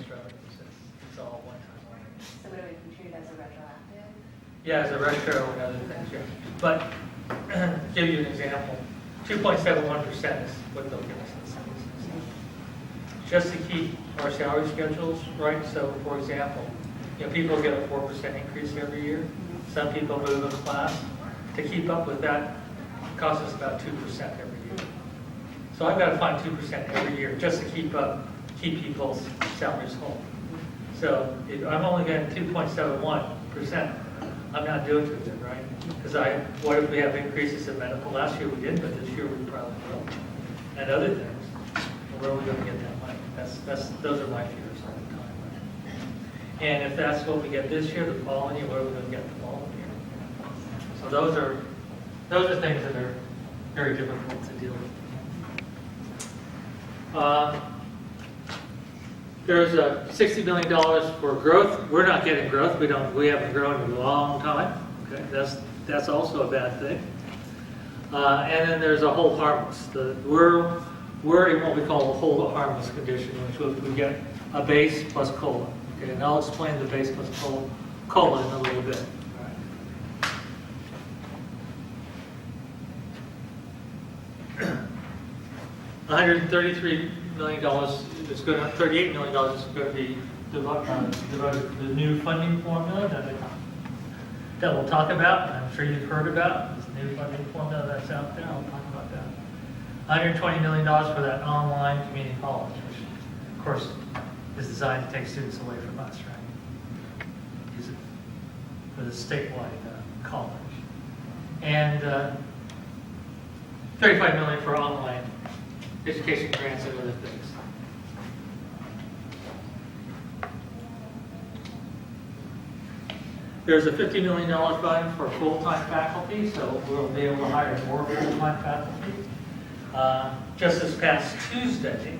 revenues. It's all one time only. So would it be treated as a retroactive? Yeah, as a retro and other things, yeah. But, give you an example, 2.71% is what they'll give us. Just to keep our salary schedules right. So, for example, people get a 4% increase every year. Some people move a class. To keep up with that, it costs us about 2% every year. So I've got to find 2% every year just to keep people's salaries whole. So if I'm only getting 2.71%, I'm not doing too good, right? Because what if we have increases in medical? Last year we didn't, but this year we probably will. And other things. Where are we going to get that money? Those are my fears all the time. Right? And if that's what we get this year, the following year, where are we going to get the following year? So those are things that are very difficult to deal with. There's $60 million for growth. We're not getting growth. We haven't grown in a long time. Okay, that's also a bad thing. And then there's a hold harmless. We're in what we call a hold harmless condition, which we get a base plus COLA. Okay, and I'll explain the base plus COLA in a little bit. $133 million is going to, $38 million is going to be devoted to the new funding formula that we'll talk about, and I'm sure you've heard about, this new funding formula that's out there. I'll talk about that. $120 million for that online community college, which, of course, is designed to take students away from us, right? Use it for the statewide college. And $35 million for online education grants and other things. There's a $50 million fund for full-time faculty, so we'll be able to hire more full-time faculty. Just this past Tuesday,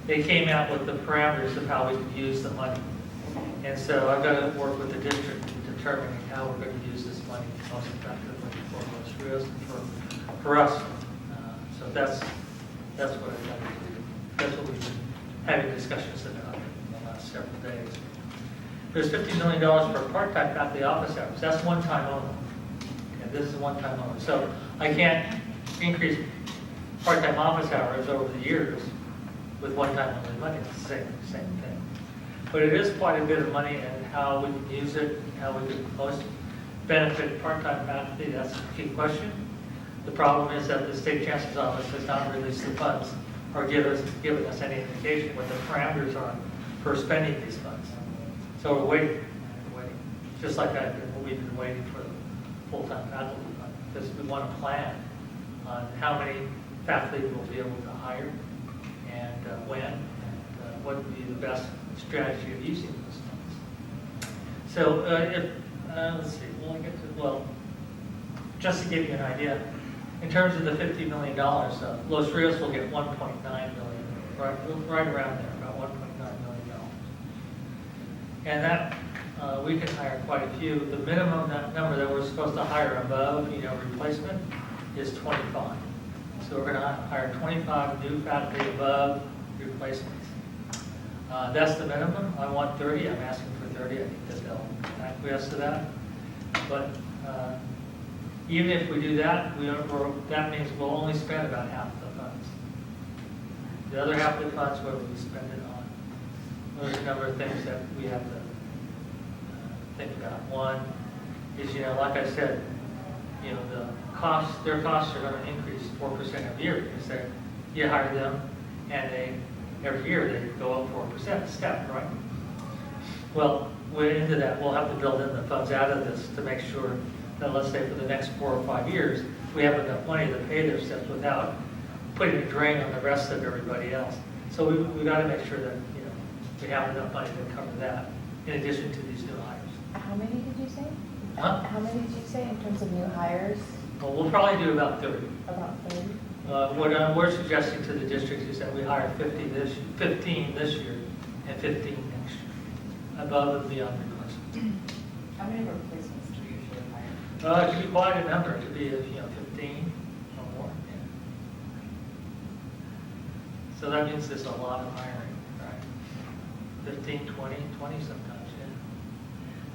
they came out with the parameters of how we could use the money. And so I've got to work with the district in determining how we're going to use this money most effectively for Los Rios and for us. So that's what I'd like to do. That's what we've been having discussions about in the last several days. There's $50 million for part-time faculty office hours. That's one time only. And this is one time only. So I can't increase part-time office hours over the years with one-time only money. It's the same thing. But it is quite a bit of money, and how we can use it, how we can most benefit part-time faculty, that's a key question. The problem is that the state chancellor's office has not released the funds or given us any indication what the parameters are for spending these funds. So we're waiting. Just like we've been waiting for the full-time faculty fund, because we want to plan on how many faculty we'll be able to hire and when, and what would be the best strategy of using those funds. So let's see, just to give you an idea, in terms of the $50 million, Los Rios will get $1.9 million, right around there, about $1.9 million. And that, we can hire quite a few. The minimum number that we're supposed to hire above, replacement, is 25. So we're going to hire 25 new faculty above replacements. That's the minimum. I want 30. I'm asking for 30. I think that they'll acquiesce to that. But even if we do that, that means we'll only spend about half the funds. The other half of the funds, what will we spend it on? Well, there's a number of things that we have to think about. One is, like I said, their costs are going to increase 4% every year because you hire them, and every year they go up 4% step, right? Well, into that, we'll have to build in the funds out of this to make sure that, let's say, for the next 4 or 5 years, we have enough money to pay their steps without putting a drain on the rest of everybody else. So we got to make sure that we have enough money to cover that, in addition to these new hires. How many did you say? Huh? How many did you say in terms of new hires? Well, we'll probably do about 30. About 30? What we're suggesting to the district is that we hire 15 this year and 15 next year, above and beyond replacement. How many replacements do you usually hire? It could be quite a number. It could be 15 or more. Yeah. So that means there's a lot of hiring, right? 15, 20 sometimes,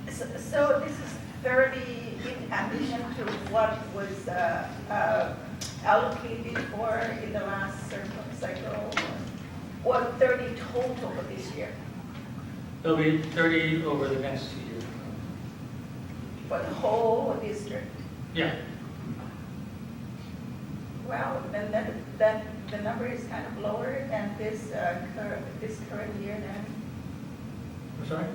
yeah. So this is 30 in addition to what was allocated for in the last cycle, or 30 total for this year, There'll be 30 over the next 2 years. for the whole district? Yeah, Well, then the number is kind of lower than this current year then? I'm sorry?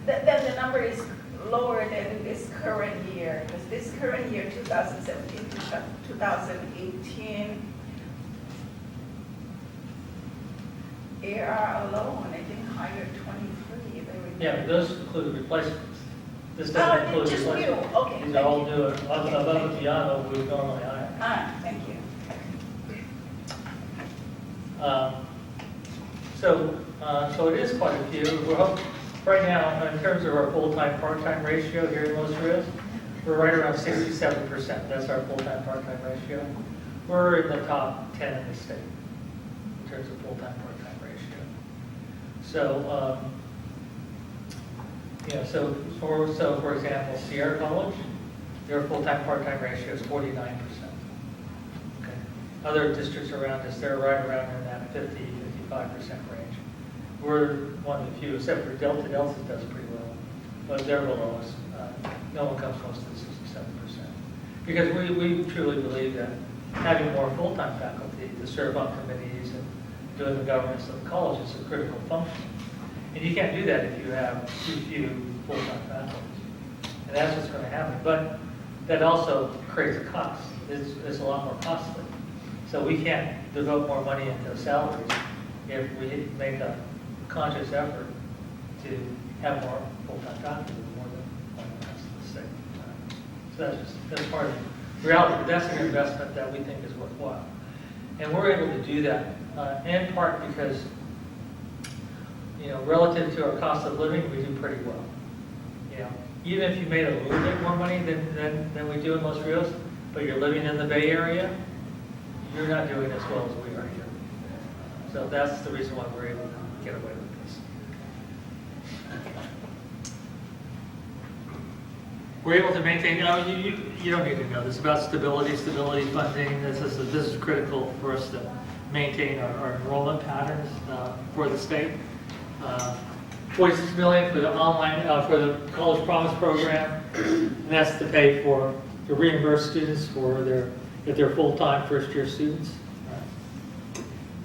Then the number is lower than this current year, because this current year, 2017 to 2018, AR alone, I think hired 23. Yeah, but those include replacements. This doesn't include just new, replacements. okay. These are all new, above and beyond what we would normally hire. Thank you. So it is quite a few. Right now, in terms of our full-time, part-time ratio here in Los Rios, we're right around 67%. That's our full-time, part-time ratio. We're in the top 10 in the state in terms of full-time, part-time ratio. So, for example, Sierra College, their full-time, part-time ratio is 49%. Okay. Other districts around us, they're right around in that 50, 55% range. We're one of the few, except for Delta. Delta does pretty well, but they're below us. No one comes close to the 67%. Because we truly believe that having more full-time faculty to serve on committees and doing the governance of the college is a critical function. And you can't do that if you have too few full-time faculty. And that's what's going to happen. But that also creates a cost. It's a lot more costly. So we can't devote more money into salaries if we make a conscious effort to have more full-time faculty, more than the rest of the state. So that's part of the reality. But that's an investment that we think is worthwhile. And we're able to do that in part because, relative to our cost of living, we do pretty well. Even if you made a little bit more money than we do in Los Rios, but you're living in the Bay Area, you're not doing as well as we are here. So that's the reason why we're able to get away with this. We're able to maintain, you don't need to know this about stability funding. This is critical for us to maintain our enrollment patterns for the state. $46 million for the online, for the College Promise program, and that's to pay to reimburse students for if they're full-time first-year students.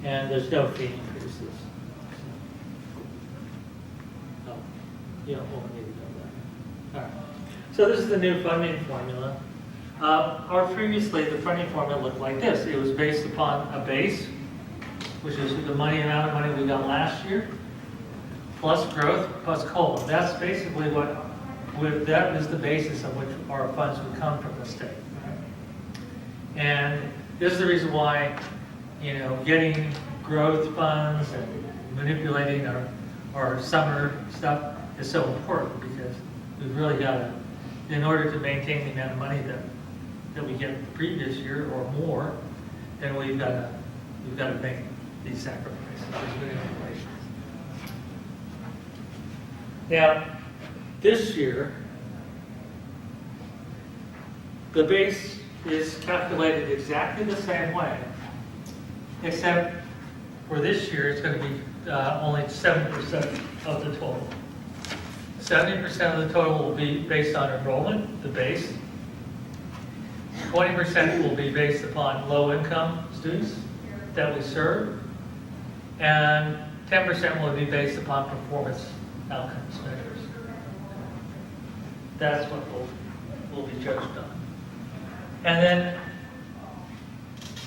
And there's no fee increases. No, you don't want me to know that. All right. So this is the new funding formula. Previously, the funding formula looked like this. It was based upon a base, which is the amount of money we got last year, plus growth, plus COLA. That's basically that is the basis on which our funds would come from the state. And this is the reason why, getting growth funds and manipulating our summer stuff is so important, because we've really got to, in order to maintain the amount of money that we get the previous year or more, then we've got to make these sacrifices. These manipulations. Now, this year, the base is calculated exactly the same way, except for this year, it's going to be only 70% of the total. 70% of the total will be based on enrollment, the base. 20% will be based upon low-income students that we serve. And 10% will be based upon performance outcomes measures. That's what will be judged on. And then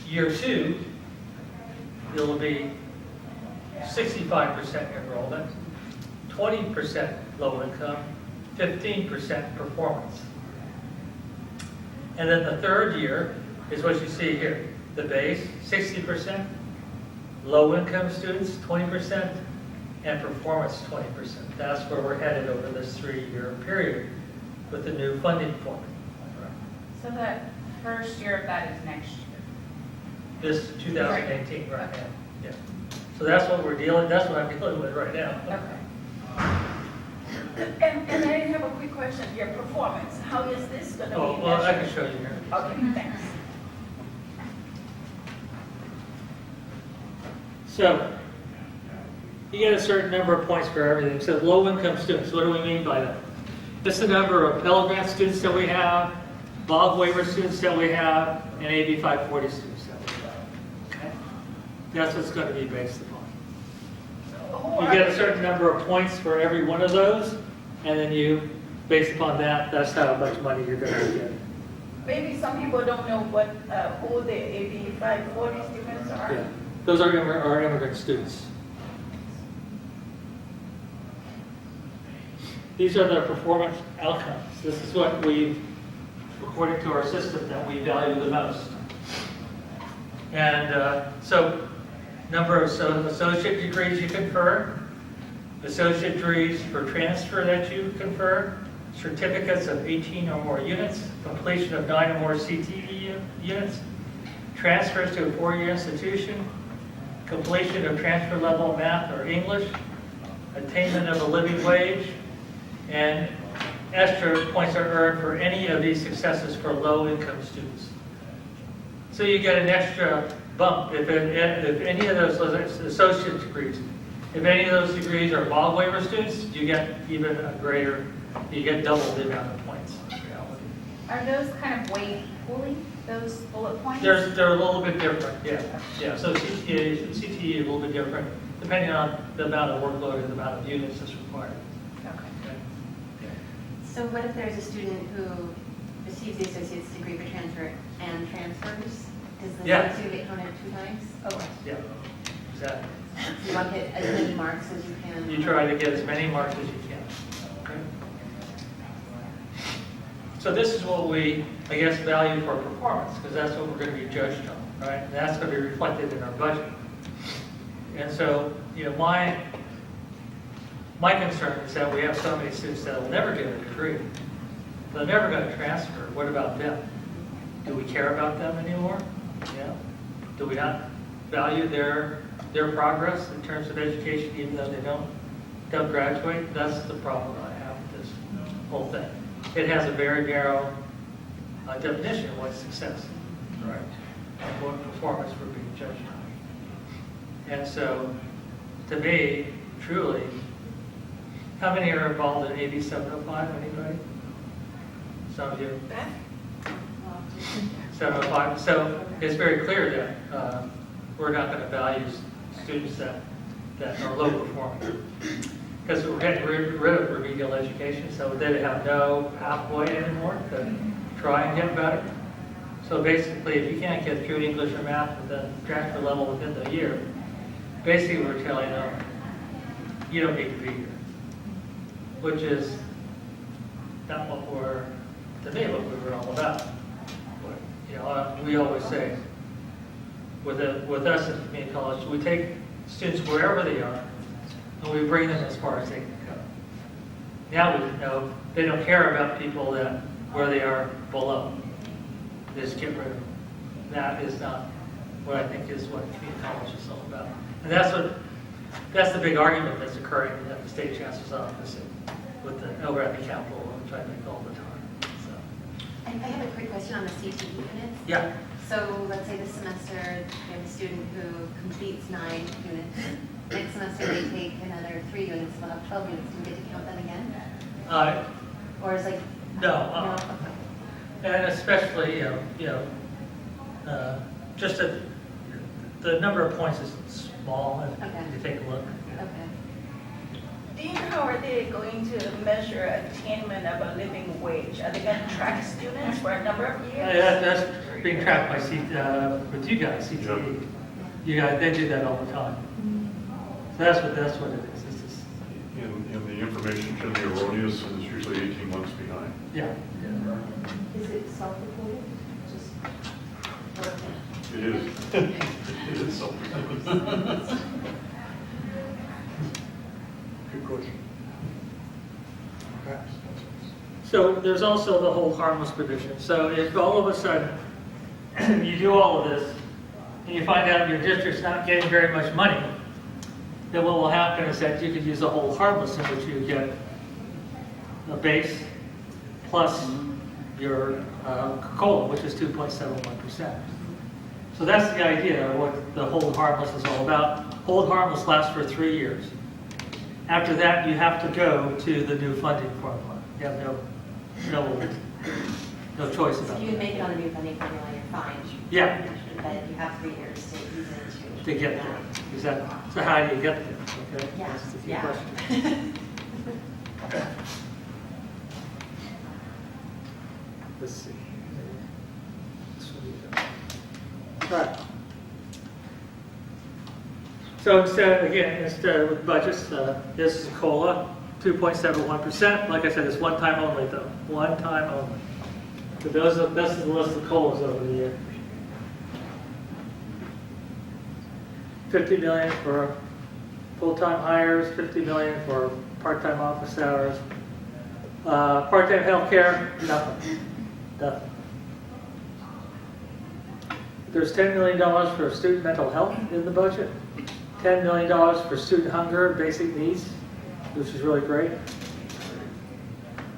year 2, it'll be 65% enrollment, 20% low income, 15% performance. And then the third year is what you see here. The base, 60%, low income students, 20%, and performance, 20%. That's where we're headed over this 3-year period with the new funding formula. So the first year of that is next year? This 2018, right now. Yeah. So that's what that's what I'm dealing with right now. Okay. And I have a quick question, your performance, how is this gonna be Oh, well, I can measured? show you here. Okay, thanks. So, you get a certain number of points for everything. So low-income students, what do we mean by that? This is the number of Pell Grant students that we have, Bog Waiver students that we have, and AB 540 students that we have. Okay? That's what's going to be based upon. Who You are- get a certain number of points for every one of those, and then you, based upon that, that's how much money you're going to get. Maybe some people don't know what, who the AB 540 students are. Yeah. Those are immigrant students. These are their performance outcomes. This is what we, according to our system, that we value the most. And so, number of associate degrees you confer, associate degrees for transfer that you confer, certificates of 18 or more units, completion of 9 or more CTE units, transfers to a four-year institution, completion of transfer level math or English, attainment of a living wage, and extra points are earned for any of these successes for low-income students. So you get an extra bump if any of those associate degrees, if any of those degrees are Bog Waiver students, you get even a greater, you get double the amount of points in reality. Are those kind of weighed equally, those bullet points? They're a little bit different, yeah. So CTE is a little bit different, depending on the amount of workload and the amount of units that's required. Okay. So what if there's a student who receives the associate's degree for transfer and transfers? Does the Yeah. student get counted 2 times? Okay. Yeah, exactly. So you want to hit as many marks as you can? You try to get as many marks as you can. Okay? So this is what we, I guess, value for performance, because that's what we're going to be judged on, right? And that's going to be reflected in our budget. And so, my concern is that we have so many students that will never get a degree. They're never going to transfer. What about them? Do we care about them anymore? Yeah. Do we not value their progress in terms of education, even though they don't graduate? That's the problem I have with this whole thing. It has a very narrow definition of what's success, right? And what performance we're being judged on. And so, to me, truly, how many are involved in AB 705? Anybody? Some of you. Beth? 705. So it's very clear that we're not going to value students that are low performing. Because we're getting rid of remedial education, so they have no pathway anymore to try and get better. So basically, if you can't get through English or math with the transfer level within the year, basically we're telling them, you don't need to be here. Which is not what to me, what we were all about. We always say, with us at community college, we take students wherever they are, and we bring them as far as they can go. Now we know they don't care about people where they are below. They just get rid of them. That is not what I think is what community college is all about. And that's the big argument that's occurring at the state chancellor's office with the LRAP capital, which I make all the time. So, I have a quick question on the CTE units. yeah. So let's say this semester you have a student who completes 9 units. Next semester they take another 3 units, so they'll have 12 units. Do you get to count them again? Or is like... No. Okay. And especially, just the number of points is small if Okay. you take a look. Okay. Do you know how are they going to measure attainment of a living wage? Are they going to track students for a number of years? That's being tracked by with you guys, CTE. You guys, they do that all the time. So that's what it is. This is And the information can be erroneous and is usually 18 months behind. yeah. Is it self-reported? Just It is. It is self-reported. Good question. So there's also the whole harmless provision. So if all of a sudden you do all of this and you find out your district's not getting very much money, then what will happen is that you could use the whole harmless in which you get a base plus your COLA, which is 2.71%. So that's the idea of what the hold harmless is all about. Hold harmless lasts for 3 years. After that, you have to go to the new funding formula. You have no choice So about you can that. make it on the new funding formula, you're fine. Yeah. But you have 3 years to use it To get there. Exactly. So how do you get there? Okay? Yeah, That's the key yeah. question. Let's see. Right. So instead with budgets, this is COLA, 2.71%. Like I said, it's one time only though, one time only. So this is the list of COLAs over the year. 50 million for full-time hires, 50 million for part-time office hours. Part-time healthcare, nothing. Nothing. There's $10 million for student mental health in the budget. $10 million for student hunger, basic needs, which is really great.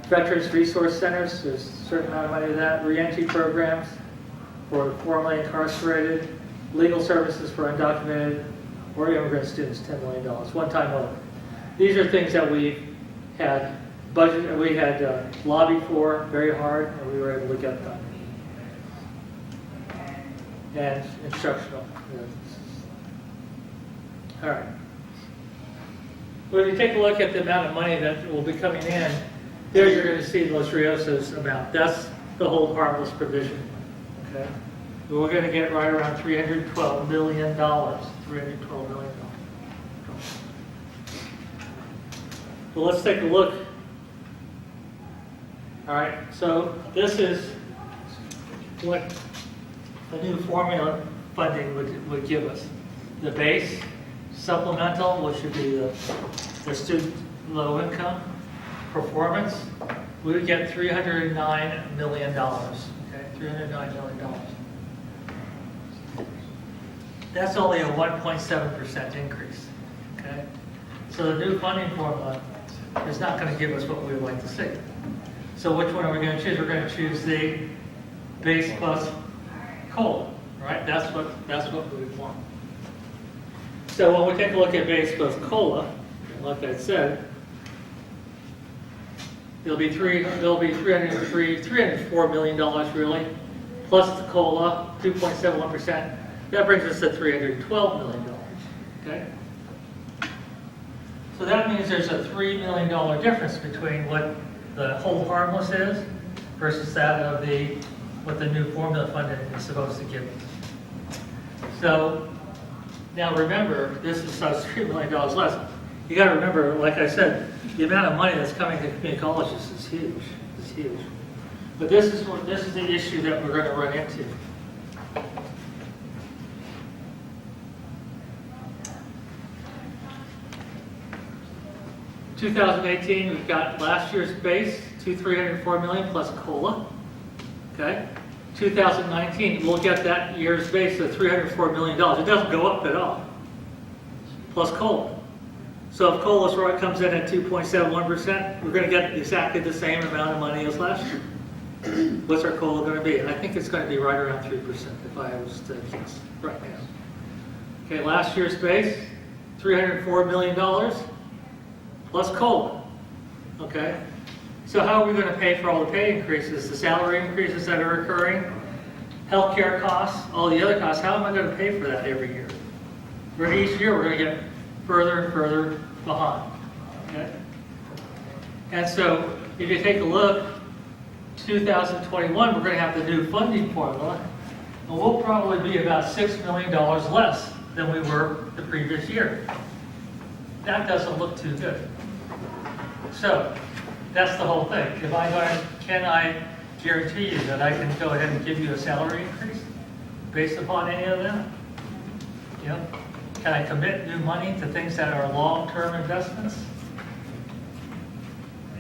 Veterans Resource Centers, there's a certain amount of money to that. Reentry programs for formerly incarcerated. Legal services for undocumented or immigrant students, $10 million, one time only. These are things that we had budget, we had lobbied for very hard, and we were able to get done. And instructional. All right. Well, if you take a look at the amount of money that will be coming in, there you're going to see Los Rios' amount. That's the hold harmless provision. Okay. We're going to get right around $312 million. $312 million. Well, let's take a look. All right, so this is what the new formula funding would give us. The base, supplemental, which would be the student low income, performance, we would get $309 million. Okay, $309 million. That's only a 1.7% increase. Okay, so the new funding formula is not going to give us what we would like to see. So which one are we going to choose? We're going to choose the base plus COLA, right? That's what we want. So when we take a look at base plus COLA, like I said, there'll be $304 million really, plus the COLA, 2.71%. That brings us to $312 million. Okay. So that means there's a $3 million difference between what the hold harmless is versus that of what the new formula funding is supposed to give us. So now remember, this is $3 million less. You got to remember, like I said, the amount of money that's coming to community colleges is huge. It's huge. But this is the issue that we're going to run into. In 2018, we've got last year's base, $304 million plus COLA. Okay. 2019, we'll get that year's base of $304 million. It doesn't go up at all, plus COLA. So if COLA comes in at 2.71%, we're going to get exactly the same amount of money as last year. What's our COLA going to be? I think it's going to be right around 3% if I was to guess right now. Okay, last year's base, $304 million plus COLA. Okay? So how are we going to pay for all the pay increases, the salary increases that are occurring, healthcare costs, all the other costs? How am I going to pay for that every year? Each year we're going to get further and further behind. Okay? And so if you take a look, 2021 we're going to have the new funding formula, and we'll probably be about $6 million less than we were the previous year. That doesn't look too good. So that's the whole thing. Can I guarantee you that I can go ahead and give you a salary increase based upon any of them? You know, can I commit new money to things that are long-term investments?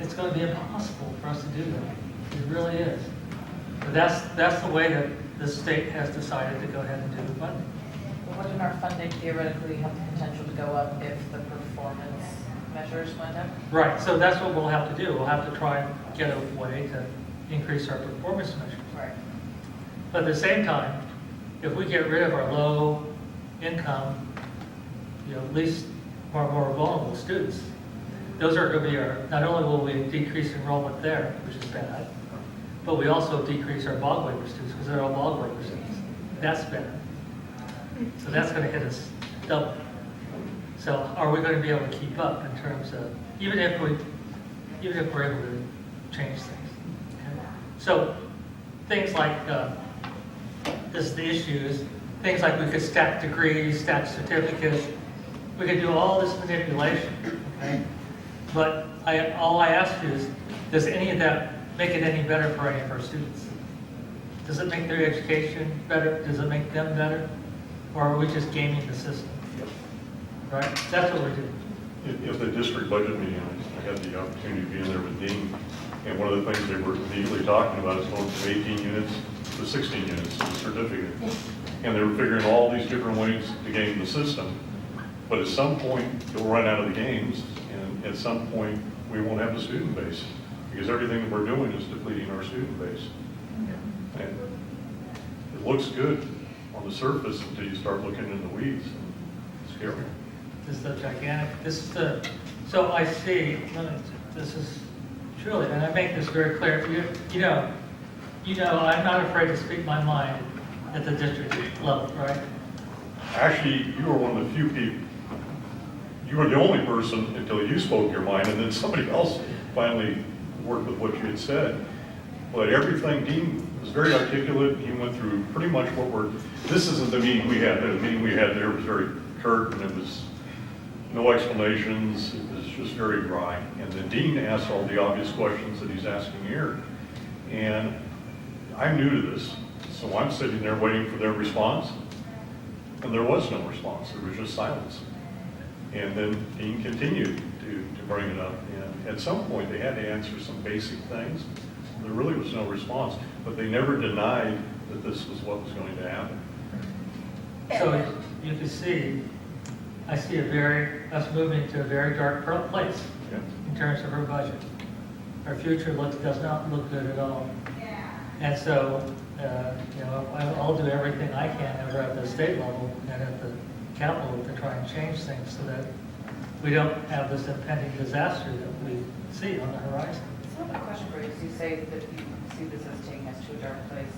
It's going to be impossible for us to do that. It really is. But that's the way that the state has decided to go ahead and do the funding. Well, wouldn't our funding theoretically have the potential to go up if the performance measures transfers went up. Right, so that's what we'll have to do. We'll have to try and get a way to increase our performance measures. Right. But at the same time, if we get rid of our low income, at least our more vulnerable students, those are going to be not only will we decrease enrollment there, which is bad, but we also decrease our bog waiver students because they're all bog waiver students. That's bad. So that's going to hit us double. So are we going to be able to keep up in terms of, even if we're able to change things? Okay? So things like, this is the issues, things like we could stack degrees, stack certificates, we could do all this manipulation, okay? But all I ask you is, does any of that make it any better for any of our students? Does it make their education better? Does it make them better? Or are we just gaming the system? Right? That's what we're doing. At the district budget meeting, I had the opportunity to be in there with Dean, and one of the things they were immediately talking about is going from 18 units to 16 units to the certificate. And they were figuring all these different ways to game the system. But at some point, you'll run out of the games, and at some point, we won't have the student base, because everything that we're doing is depleting our student base. And it looks good on the surface until you start looking in the weeds. It's scary. This is the gigantic, so I see, this is truly, and I make this very clear, you know, I'm not afraid to speak my mind at the district level, right? Actually, you were one of the few people, you were the only person until you spoke your mind, and then somebody else finally worked with what you had said. But everything, Dean was very articulate. He went through pretty much this isn't the meeting we had. The meeting we had there was very curt, and it was no explanations. It was just very dry. And then Dean asked all the obvious questions that he's asking here. And I'm new to this, so I'm sitting there waiting for their response. And there was no response. There was just silence. And then Dean continued to bring it up. And at some point, they had to answer some basic things. There really was no response, but they never denied that this was what was going to happen. So you can see, I see us moving to a very dark place Yeah. in terms of our budget. Our future does not look good at all. And so, I'll do everything I can over at the state level and at the capital to try and change things so that we don't have this impending disaster that we see on the horizon. So I have a question for you, because you say that you see this as taking us to a dark place.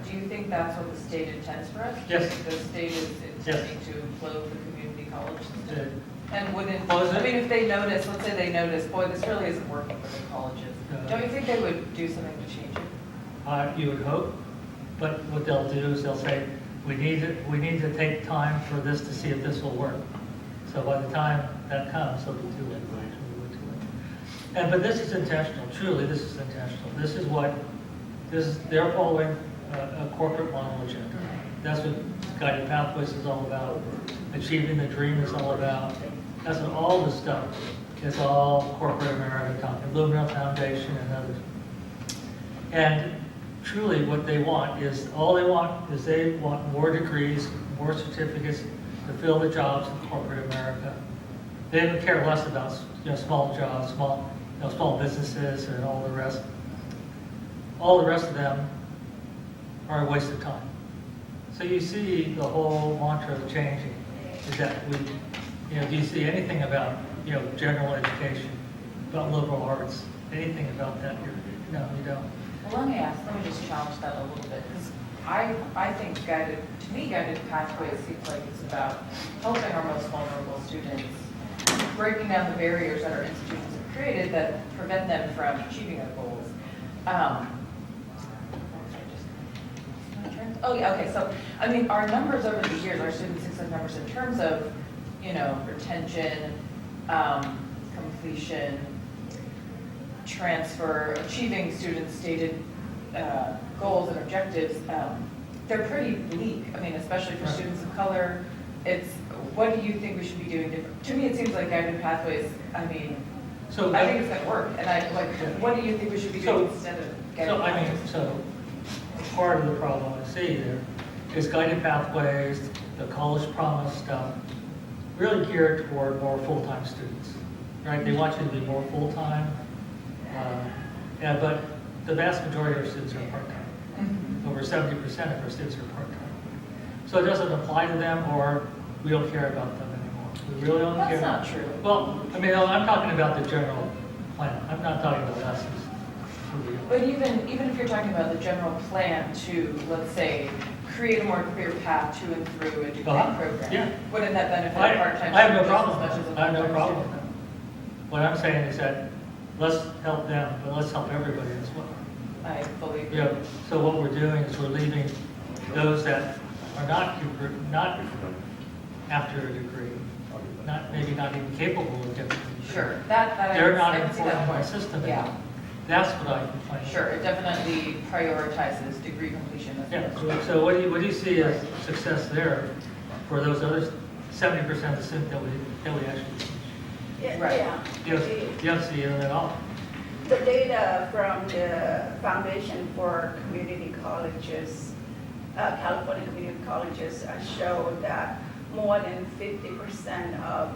Do you think that's what the state intends for us? Yes. The state is intending to implode the community college system? And wouldn't, Close it? I mean, if they notice, let's say they notice, boy, this really isn't working for the colleges, don't you think they would do something to change it? You would hope, but what they'll do is they'll say, we need to take time for this to see if this will work. So by the time that comes, it'll be too late. But this is intentional. Truly, this is intentional. They're following a corporate model agenda. That's what Guided Pathways is all about. Achieving the Dream is all about. That's what all this stuff is all corporate America, Illumina Foundation and others. And truly what they want is they want more degrees, more certificates to fill the jobs in corporate America. They don't care less about small jobs, small businesses and all the rest. All the rest of them are a waste of time. So you see the whole mantra of changing is that do you see anything about general education, about liberal arts, anything about that here? No, you don't. Well, let me just challenge that a little bit, because I think guided pathways seems like it's about helping our most vulnerable students, breaking down the barriers that our institutions have created that prevent them from achieving their goals. Oh, yeah, okay, so, I mean, our numbers over the years, our student success numbers in terms of, retention, completion, transfer, achieving students' stated goals and objectives, they're pretty bleak. I mean, especially for students of color. What do you think we should be doing different? To me, it seems like Guided Pathways, I think it's going to work. And what do you think we should be doing instead of Guided Pathways? Part of the problem I see there is Guided Pathways, the College Promise stuff, really geared toward more full-time students. right? They want you to be more full-time. Yeah, but the vast majority of our students are part-time. Mhm. Over 70% of our students are part-time. So it doesn't apply to them, or we don't care about them anymore. We really don't care. That's not true. Well, I mean, I'm talking about the general plan. I'm not talking about us as for real. But even if you're talking about the general plan to, let's say, create a more clear path to and through a degree program, Yeah. wouldn't that benefit I part-time I have no students problem as much with as that. a I have no full-time problem with student? that. What I'm saying is that let's help them, but let's help everybody as well. I fully agree. You know, so what we're doing is we're leaving those that are not after a degree, maybe not even capable of getting a degree. Sure, that I They're not I can see that informed by the point. system Yeah, anymore. That's what I complain about. sure, it definitely prioritizes degree completion. as Yeah, well. so what do you see as success there for those other 70% of the students that we actually teach? Yeah, Right. yeah. You don't see it at all. The data from the Foundation for Community Colleges, California Community Colleges, show that more than 50% of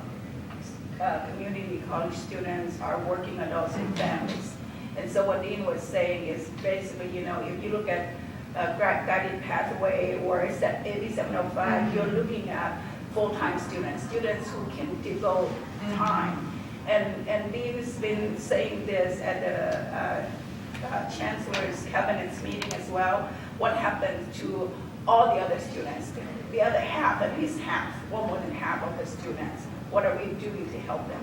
community college students are working adults and families. And so what Dean was saying is basically, you know, if you look at guided pathway or AB 705, you're looking at full-time students who can devote time. And Dean's been saying this at the Chancellor's Cabinet's meeting as well. What happened to all the other students? The other half, at least half, or more than half of the students. What are we doing to help them?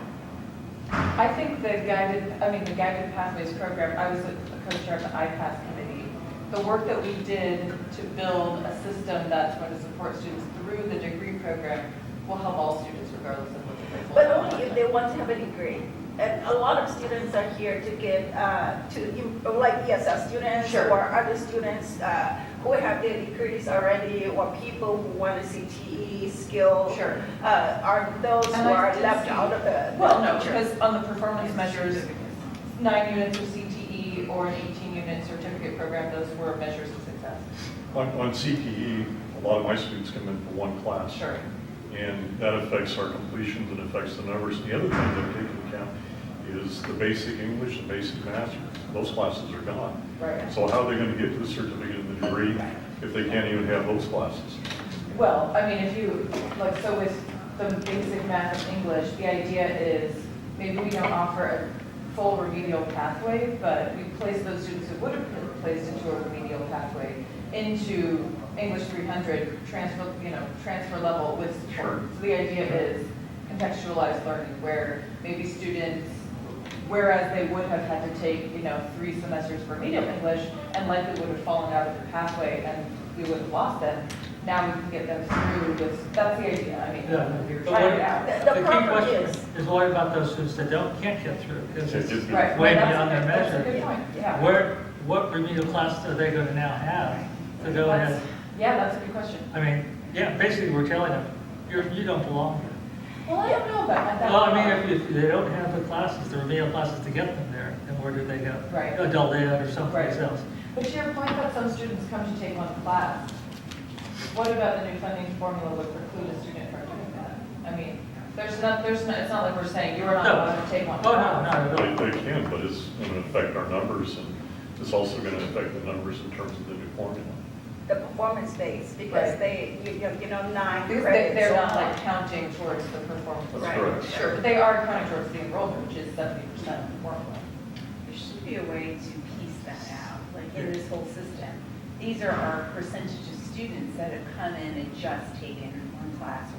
I think the Guided Pathways program, I was a co-chair of the IPASS committee. The work that we did to build a system that's going to support students through the degree program will help all students regardless of what their But full-time only if they want to have a degree. And a lot of students are here to get, like ESL students Sure. or other students who have their degrees already, or people who want a CTE skill. Sure. Are those who And I are did left see- out of the. Well, no, picture. because on the performance measures, 9 units of CTE or an 18-unit certificate program, those were measures of success. On CTE, a lot of my students come in for one class. Sure. And that affects our completions, it affects the numbers. The other thing that take into account is the basic English, the basic math. Those classes are gone. Right. So how are they going to get to the certificate and the degree if they can't even have those classes? Well, I mean, if you, like, so with the basic math and English, the idea is maybe we don't offer a full remedial pathway, but we place those students who would have been placed into a remedial pathway into English 300 transfer level with support. So the idea is contextualized learning, where maybe students, whereas they would have had to take, 3 semesters for remedial English and likely would have fallen out of the pathway and we would have lost them, now we can get them through this. That's the idea. I mean, Yeah. you're But trying what- it out. The The key problem question is, is what about those students that can't get through? Because it's Right, way that's beyond their that's a measure. good point, yeah. What remedial class are they going to now have to go ahead? Yeah, that's a good question. I mean, yeah, basically we're telling them, you don't belong here. Well, I don't know about that. Well, I mean, if they don't have the classes, the remedial classes to get them there, then where do they go? Right. Adult ed or someplace Right. else. But to your point that some students come to take one class, what about the new funding formula would preclude a student from doing that? I mean, it's not like we're saying you're not No. allowed to take one Oh, no, class. not at all. They can, but it's going to affect our numbers, and it's also going to affect the numbers in terms of the new formula. the performance based, because Right. they, 9 Because credits. they're or not more. like counting towards the performance. That's Right. correct. Sure, but they are counting towards the enrollment, which is 70% of the formula. There should be a way to piece that out, like in this whole system. These are our percentage of students that have come in and just taken one class.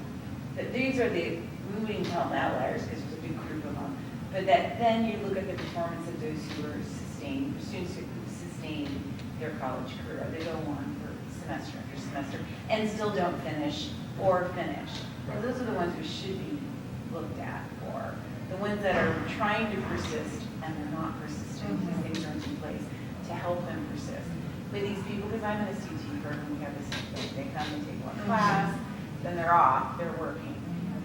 That these are the, we wouldn't call them outliers because there's a big group of them. But that then you look at the performance of those who are sustained, students who sustain their college career. They go on for semester after semester and still don't finish or finish. And those are the ones who should be looked at for. The ones that are trying to persist and they're not persistent because things aren't in place to help them persist. But these people, because I'm in a CT program, we have this, they come and take one class, then they're off, they're working.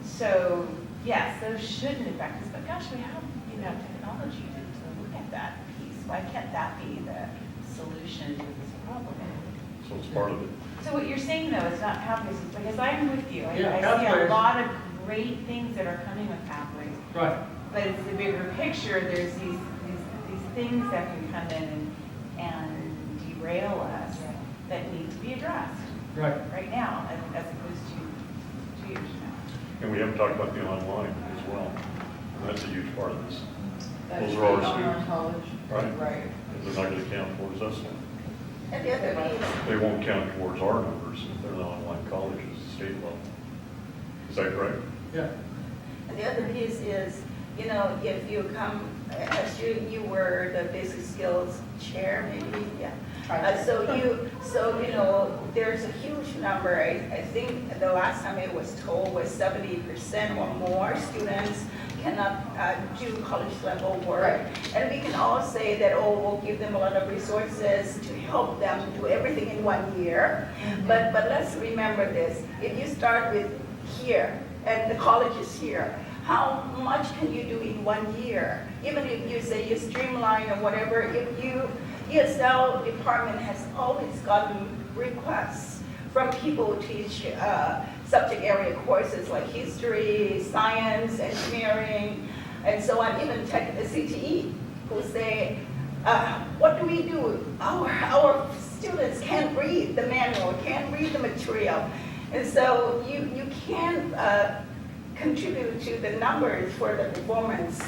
So yes, those shouldn't affect us, but gosh, we have, technology to look at that piece. Why can't that be the solution to this problem? So it's part of it. So what you're saying though is not pathways, because I'm with you. I Yeah, see a pathways. lot of great things that are coming with pathways. Right. but it's the bigger picture, there's these things that can come in and derail us that need to be addressed right now, as opposed to 2 years from now. And we haven't talked about the online as well. And that's a huge part of this. That's Those are our based on students. college. Right. Right. They're not going to count towards us. And the other piece, They won't count towards our numbers if they're not online colleges, state level. Is that correct? Yeah. and the other piece is, you know, if you come, as you were the basic skills chair, maybe, yeah. So you know, there's a huge number, I think the last time it was told was 70% or more students cannot do college level work. Right. And we can all say that, oh, we'll give them a lot of resources to help them do everything in 1 year. But let's remember this, if you start with here, and the college is here, how much can you do in 1 year? Even if you say you streamline or whatever, if you, ESL department has always gotten requests from people who teach subject area courses like history, science, engineering, and so on, even tech, CTE, who say, what do we do? Our students can't read the manual, can't read the material. And so you can contribute to the numbers for the performance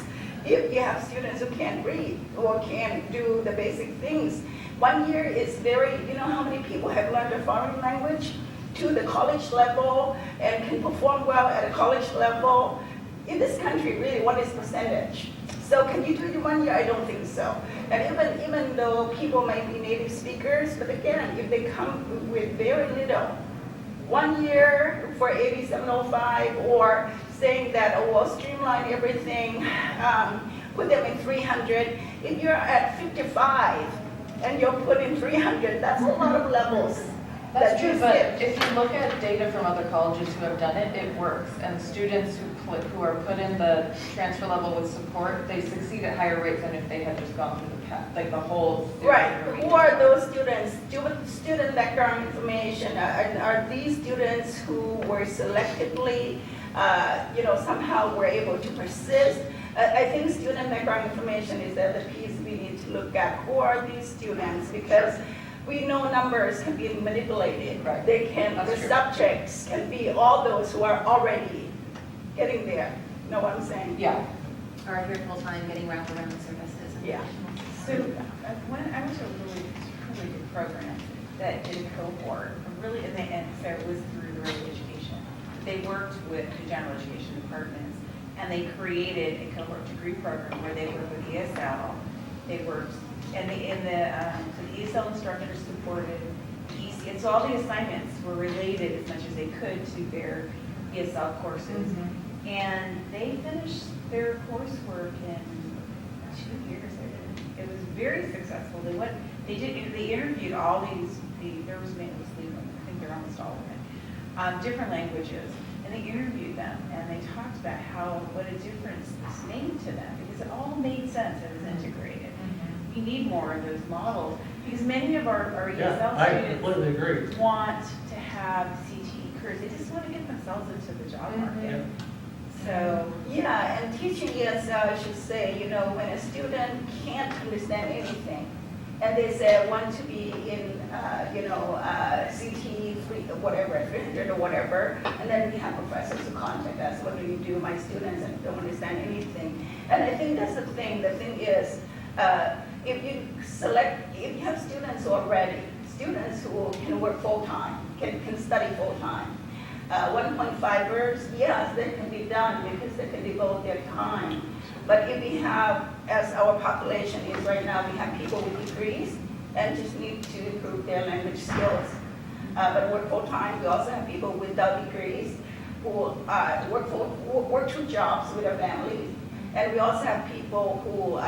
if you have students who can't read or can't do the basic things. 1 year is very, you know how many people have learned a foreign language to the college level and can perform well at a college level? In this country, really, what is percentage? So can you do it in 1 year? I don't think so. And even though people may be native speakers, but again, if they come with very little, 1 year for AB 705, or saying that, oh, we'll streamline everything, put them in 300. If you're at 55 and you're put in 300, that's a lot of levels. That's true, you but skip. if you look at data from other colleges who have done it, it works. And students who are put in the transfer level with support, they succeed at higher rates than if they had just gone through the path, like the whole. Right, who are those students? Student background information, are these students who were selectively, somehow were able to persist? I think student background information is the other piece we need to look at. Who are these students? Because we know numbers can be manipulated. Right. They can, That's the true. subjects can be all those who are already getting there. Know what I'm saying? Yeah. Or here full-time, getting wraparound services. And Yeah. So I went to a really good program that did a cohort, and so it was through early education. They worked with the general education departments, and they created a cohort degree program where they worked with ESL. They worked, and the ESL instructors supported EC, and so all the assignments were related as much as they could to their ESL courses. And they finished their coursework in 2 years. It was very successful. They interviewed all these, there was mainly women, I think they're almost all women, different languages, and they interviewed them, and they talked about what a difference this made to them, because it all made sense, it was integrated. We need more of those models, because many of our Yeah, ESL I completely agree. students want to have CTE careers. They just want to get themselves into the job market. So, Yeah, and teaching ESL, I should say, when a student can't understand anything, and they say, I want to be in, CT, whatever, 300 or whatever, and then we have professors who contact us, what do you do? My students don't understand anything. And I think that's the thing. The thing is, if you have students who are ready, students who can work full-time, can study full-time, 1.5ers, yes, that can be done because they can devote their time. But if we have, as our population is right now, we have people with degrees and just need to improve their language skills. But work full-time, we also have people without degrees who work 2 jobs with their families. And we also have people who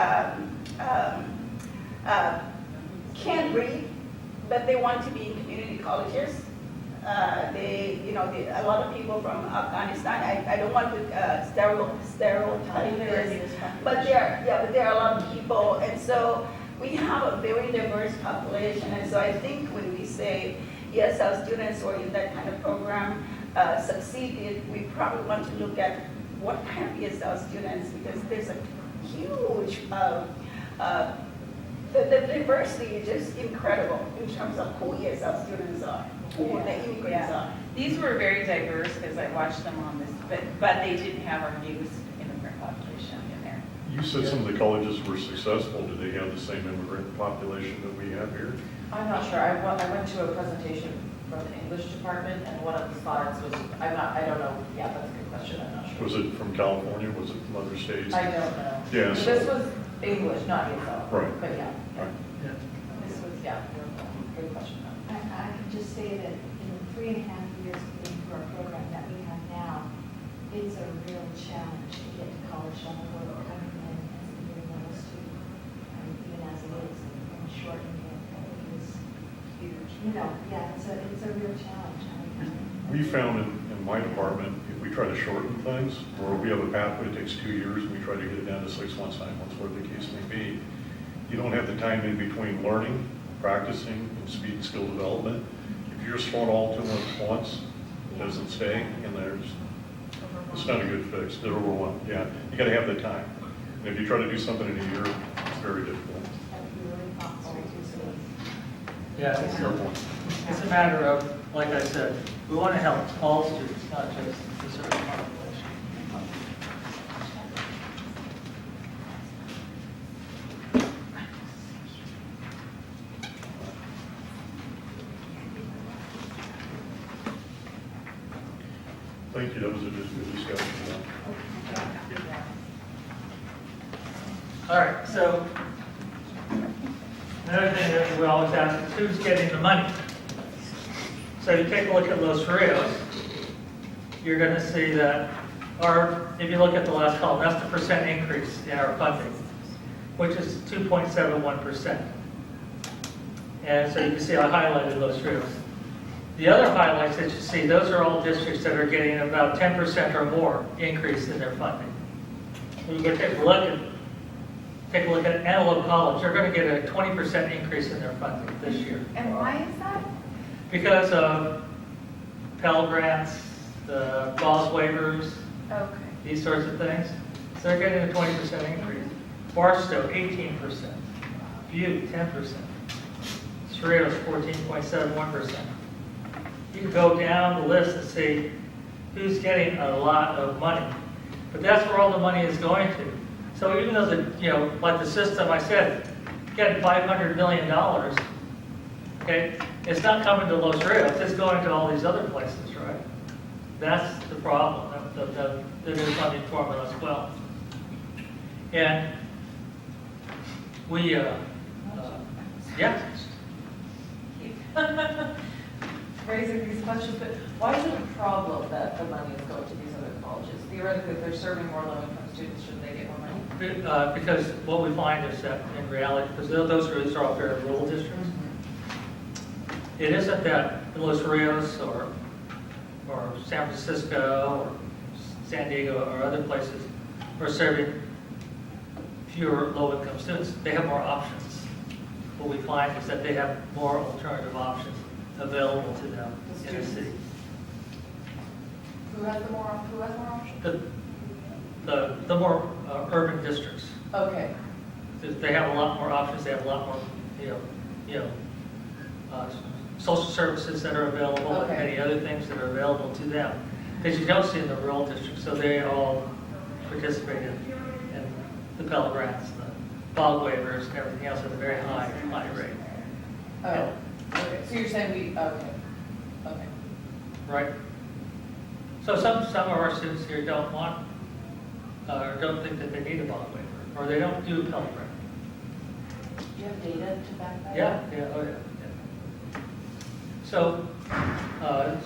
can't read, but they want to be in community colleges. A lot of people from Afghanistan, I don't want to stereotype this, but there are a lot of people, and so we have a very diverse population, and so I think when we say, yes, our students who are in that kind of program succeeded, we probably want to look at what kind of ESL students, because there's a huge, the diversity is just incredible in terms of who ESL students are, who the immigrants Yeah. are. These were very diverse because I watched them on this, but they didn't have our newest immigrant population in there. You said some of the colleges were successful. Do they have the same immigrant population that we have here? I'm not sure. I went to a presentation from the English department, and one of the slides was, I don't know. Yeah, that's a good question. I'm not sure. Was it from California? Was it from other states? I don't know. Yeah, But so- this was English, not ESL. Right. But yeah, Right. Yeah. this was, yeah, good question. I can just say that in the 3.5 years being through our program that we have now, it's a real challenge to get to college level or coming in as a year level student. Even as it is, and shortening it is huge. You know, yeah, it's a real challenge. We found in my department, if we try to shorten things, or we have a pathway that takes 2 years, and we try to get it down to 6 months, 9 months, whatever the case may be, you don't have the time in between learning, practicing, and speed and skill development. If you're just throwing all to them at once, it doesn't stay, and it's not a good fix. They're overwhelmed, yeah. You gotta have the time. And if you try to do something in a year, it's very difficult. Have to be really thoughtful to see. Yeah, it's a matter of, like I said, we want to help all students, not just a certain population. Thank you, that was a good discussion. All right, so another thing that we always ask is who's getting the money? So you take a look at Los Rios, you're going to see that if you look at the last column, that's the percent increase in our funding, which is 2.71%. And so you can see I highlighted Los Rios. The other highlights that you see, those are all districts that are getting about 10% or more increase in their funding. When you go take a look at Antelope College, they're going to get a 20% increase in their funding this year. And why is that? Because of Pell Grants, the BOS waivers, Okay. these sorts of things. So they're getting a 20% increase. Barstow, 18%. Butte, 10%. Cerritos, 14.71%. You can go down the list and see who's getting a lot of money. But that's where all the money is going to. So even though like the system I said, getting $500 million, okay, it's not coming to Los Rios, it's going to all these other places, right? That's the problem, the new funding formula as well. And we, yeah. Raising these questions, but why is it a problem that the money is going to these other colleges? Theoretically, if they're serving more low-income students, shouldn't they get more money? Because what we find is that in reality, because those routes are all very rural districts, it isn't that Los Rios or San Francisco or San Diego or other places are serving fewer low-income students. They have more options. What we find is that they have more alternative options available to them in the city. Who has more options? The more urban districts. Okay. They have a lot more options, they have a lot more, social services that are available, and Okay. many other things that are available to them. Because you don't see in the rural districts, so they all participate in the Pell Grants, the bog waivers, and everything else at a very high rate. Oh, okay. So you're saying okay. Right? So some of our students here don't want, or don't think that they need a bog waiver, or they don't do Pell Grant. Do you have data to back that Yeah, up? oh yeah. So,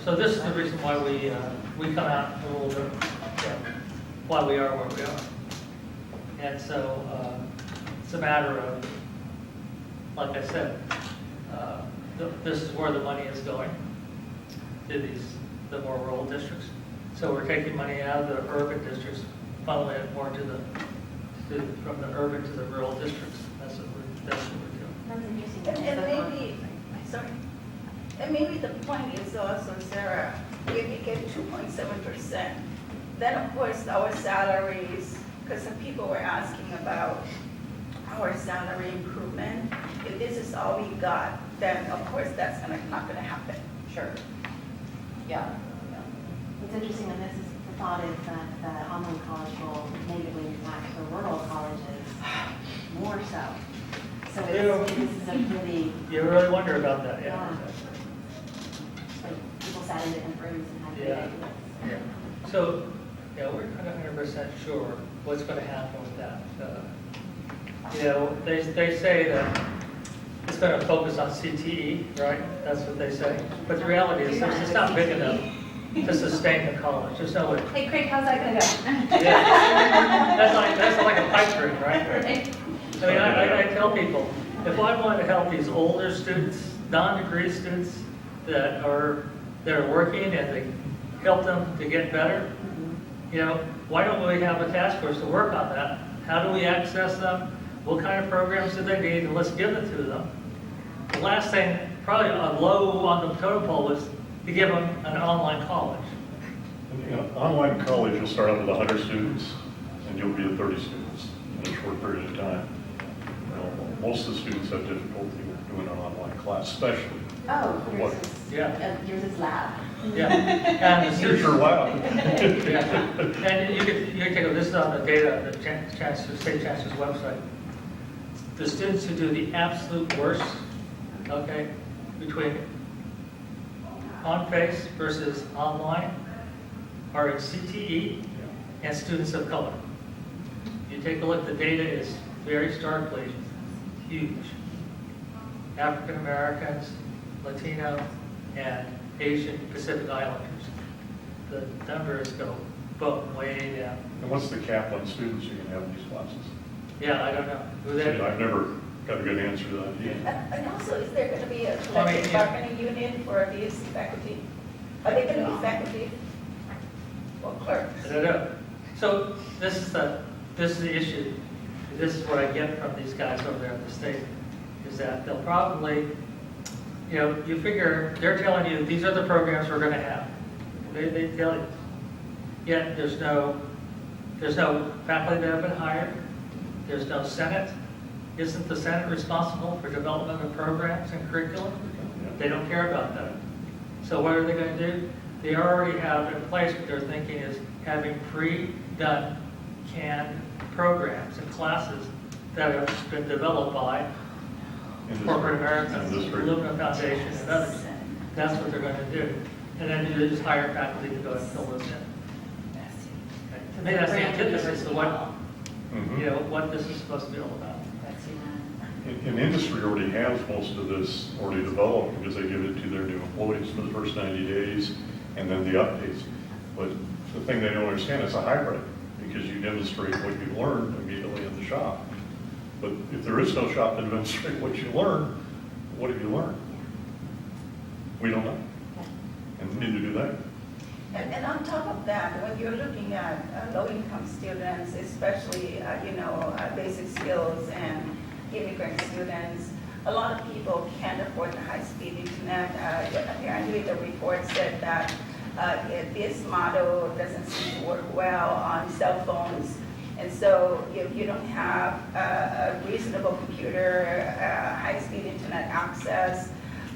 so this is the reason why we come out a little bit, why we are where we are. And so, it's a matter of, like I said, this is where the money is going, to the more rural districts. So we're taking money out of the urban districts, funneling it more from the urban to the rural districts. That's what we're doing. That's interesting. And maybe, sorry, and maybe the point is also, Sarah, if you get 2.7%, Then, of course, our salaries, because some people were asking about our salary improvement. If this is all we got, then of course not gonna happen. Sure. Yeah. What's interesting on this is the thought is that the online college will negatively impact the rural colleges more so. So this is a really, You really wonder about that, yeah. like, people sat in different rooms and had Yeah. big ideas. Yeah. So, yeah, we're not 100% sure what's going to happen with that. You know, they say that it's going to focus on CTE, right? That's what they say. But the reality is, it's not big enough to sustain the college. There's no way. Hey Craig, how's that gonna go? Yeah. That's like a pipe dream, right? I mean, I tell people, if I want to help these older students, non-degree students that are working and they help them to get better, you know, why don't we have a task force to work on that? How do we access them? What kind of programs do they need? And let's give it to them. The last thing, probably low on the totem pole, is to give them an online college. You know, online college, you'll start out with 100 students, and you'll be at 30 students in a short period of time. You know, most of the students have difficulty doing an online class, especially. Oh, What? yours is lab. Yeah. And the Here's students, your lab. yeah. And you can take a, this is on the data on the State Chancellor's website. The students who do the absolute worst, okay, between on-face versus online are in CTE and students of color. You take a look, the data is very starkly huge. African Americans, Latino, and Asian Pacific Islanders. The numbers go boom, way down. And what's the cap on students you can have in these classes? Yeah, I don't know. Who See, that? I've never got a good answer to that either. And also, is there gonna be a I mean, collective yeah. bargaining union for these faculty? Are they gonna be faculty or clerks? I don't know. So this is the issue. This is what I get from these guys over there at the state, is that they'll probably, you know, you figure they're telling you these are the programs we're going to have. They tell you. Yet there's no faculty that have been hired. There's no Senate. Isn't the Senate responsible for development of programs and curriculum? They don't care about that. So what are they going to do? They already have in place what they're thinking is having pre-done canned programs and classes that have been developed by corporate America, Industry. Illumina Foundation, and others. That's what they're going to do. And then you just hire faculty to go and fill those in. Okay. To me, that's the antithesis of what, you know, what this is supposed to be all about. And industry already has most of this already developed because they give it to their new employees for the first 90 days and then the updates. But the thing they don't understand is a hybrid because you demonstrate what you learned immediately in the shop. But if there is no shop to demonstrate what you learned, what have you learned? We don't know. And neither do they. And on top of that, when you're looking at low-income students, especially, basic skills and immigrant students, a lot of people can't afford the high-speed internet. Apparently, the report said that this model doesn't seem to work well on cell phones. And so if you don't have a reasonable computer, high-speed internet access,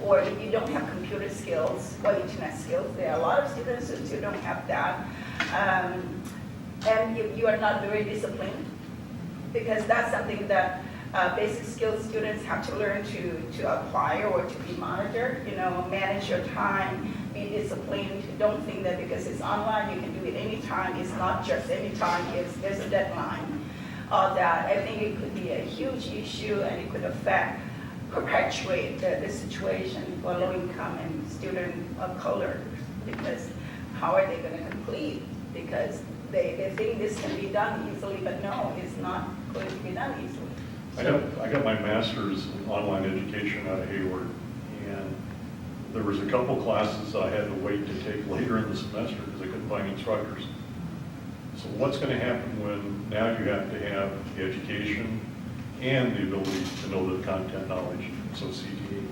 or if you don't have computer skills or internet skills, there are a lot of students who don't have that. And you are not very disciplined, because that's something that basic skills students have to learn to acquire or to be monitored. You know, manage your time, be disciplined. Don't think that because it's online you can do it anytime. It's not just anytime. There's a deadline. All that, I think it could be a huge issue, and it could perpetuate the situation for low-income and student of color, because how are they going to complete? Because they think this can be done easily, but no, it's not going to be done easily. I got my master's in online education out of Hayward, and there was a couple classes I had to wait to take later in the semester because I couldn't find instructors. So what's going to happen when now you have to have the education and the ability to know the content knowledge, so CTE.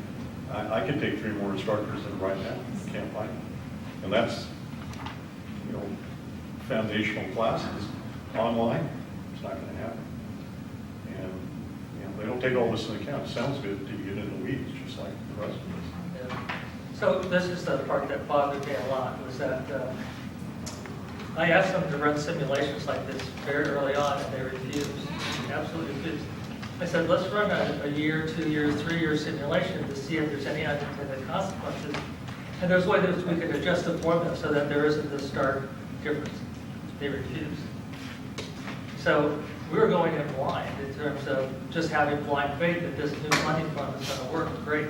I could take 3 more instructors than right now, I can't find them. And that's, foundational classes online. It's not going to happen. And, you know, they don't take all this into account. It sounds good until you get into the weeds, just like the rest of us. Yeah. So this is the part that bothered me a lot, was that I asked them to run simulations like this very early on, and they refused, absolutely refused. I said, let's run a year, 2 years, 3 year simulation to see if there's any unintended consequences. And there's ways that we could adjust the formula so that there isn't this stark difference. They refused. So we were going in blind in terms of just having blind faith that this new funding fund is going to work great.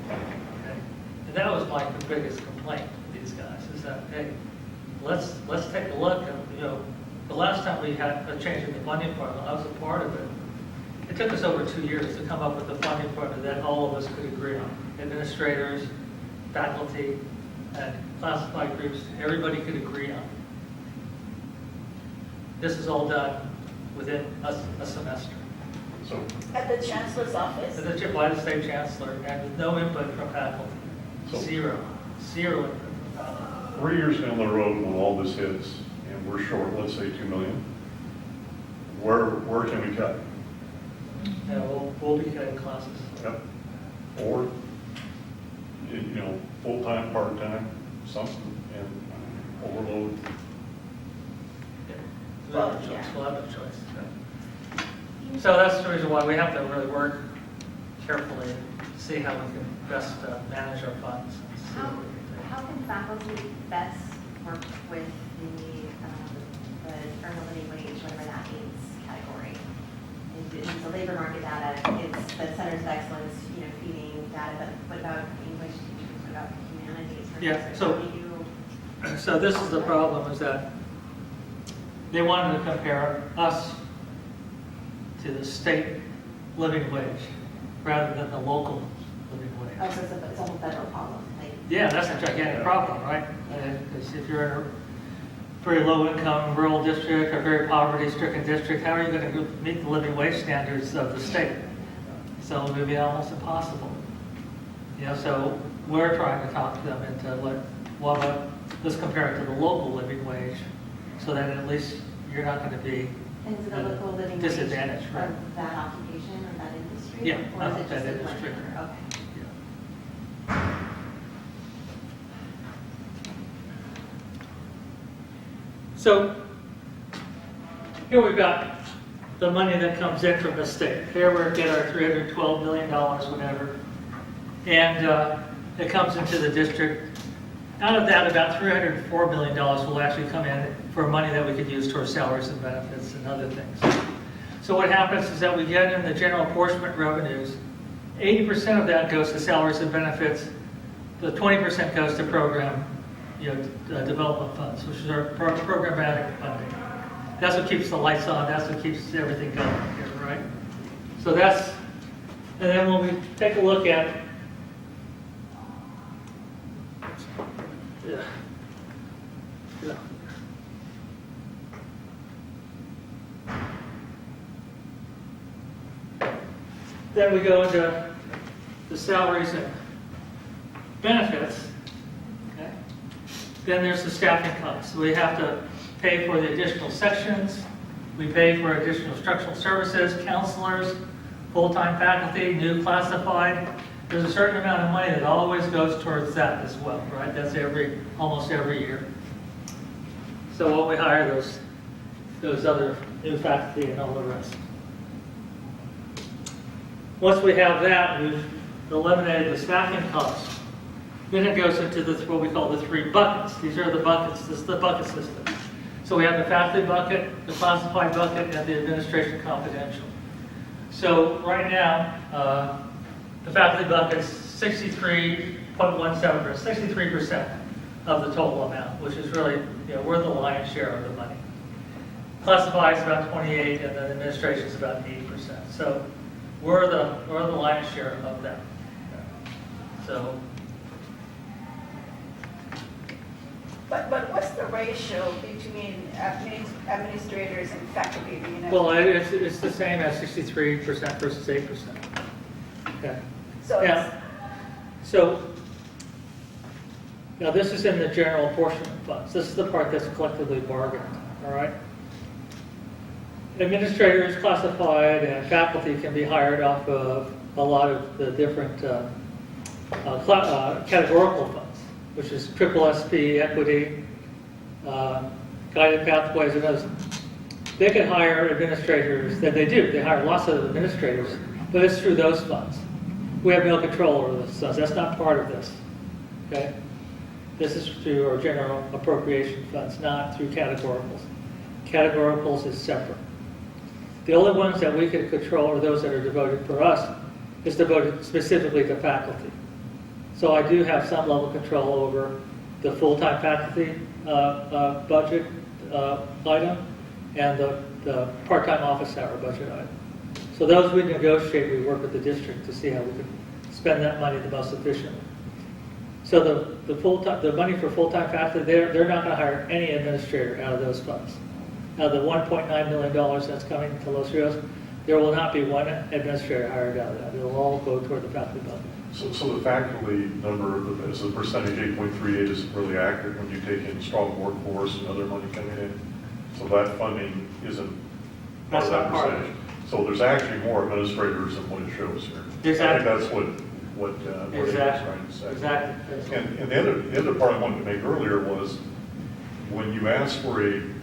Okay? And that was my biggest complaint with these guys, is that, hey, let's take a look. And, you know, the last time we had a change in the funding formula, I was a part of it. It took us over 2 years to come up with the funding formula that all of us could agree on. Administrators, faculty, and classified groups, everybody could agree on. This is all done within a semester. So, At the chancellor's office? By the state chancellor, and with no input from faculty. So- Zero input from faculty. 3 years down the road, when all this hits, and we're short, let's say 2 million, where can we cut? Yeah, we'll be cutting classes. Yep. Or, you know, full-time, part-time, something, and overload. Yeah. Well, We'll yeah. have a choice. Yeah. So that's the reason why we have to really work carefully and see how we can best manage our funds. And see what we can do. How can faculty best work with the earn a living wage, whatever that means, category? It's the labor market data, it's the centers of excellence, you know, feeding data, but what about English teachers, what about humanities? Yeah, So how do you, So this is the problem, is that they wanted to compare us to the state living wage rather than the local living wage. oh, so it's a whole federal problem, like, Yeah, that's a gigantic problem, right? Because if you're in a very low-income rural district or very poverty-stricken district, how are you going to meet the living wage standards of the state? So it would be almost impossible. You know, so we're trying to talk them into let's compare it to the local living wage, so that at least you're not going to be and is it the local living wage disadvantaged, right? of that occupation or that industry? Yeah, Or is of it just that a industry. blanket? Okay. Yeah. So here we've got the money that comes in from the state. Here we get our $312 million, whatever, and it comes into the district. Out of that, about $304 million will actually come in for money that we could use towards salaries and benefits and other things. So what happens is that we get in the general apportionment revenues, 80% of that goes to salaries and benefits, the 20% goes to program, development funds, which is our programmatic funding. That's what keeps the lights on, that's what keeps everything going here, right? So that's, and then when we take a look at, yeah. Then we go into the salaries and benefits. Okay. Then there's the staffing costs. We have to pay for the additional sections. We pay for additional instructional services, counselors, full-time faculty, new classified. There's a certain amount of money that always goes towards that as well, right? That's almost every year. So when we hire those other new faculty and all the rest. Once we have that, we've eliminated the staffing costs. Then it goes into what we call the 3 buckets. These are the buckets. This is the bucket system. So we have the faculty bucket, the classified bucket, and the administration confidential. So right now, the faculty bucket's 63.17%, 63% of the total amount, which is really, we're the lion's share of the money. Classified is about 28%, and then administration is about 8%. So we're the lion's share of that. So. But what's the ratio between administrators and faculty? Do you know? Well, it's the same as 63% versus 8%. Okay. So Yeah. So Now, this is in the general apportionment funds. This is the part that's collectively bargained, all right? Administrators classified and faculty can be hired off of a lot of the different categorical funds, which is SSSP, equity, guided pathways, and others. They can hire administrators, that they do. They hire lots of administrators, but it's through those funds. We have no control over those funds. That's not part of this, okay? This is through our general appropriation funds, not through categoricals. Categoricals is separate. The only ones that we can control are those that are devoted for us, is devoted specifically to faculty. So I do have some level of control over the full-time faculty budget item and the part-time office hour budget item. So those we negotiate, we work with the district to see how we can spend that money the most efficiently. So the money for full-time faculty, they're not going to hire any administrator out of those funds. Now, the $1.9 million that's coming to Los Rios, there will not be one administrator hired out of that. It'll all go toward the faculty budget. So the faculty number as a percentage, 8.38, isn't really accurate when you take in strong workforce and other money coming in. So that funding isn't part That's of that not part of percentage. So there's actually more administrators than what it shows here. Exactly. I think that's what he was trying to say. Exactly. And the other part I wanted to make earlier was when you ask for to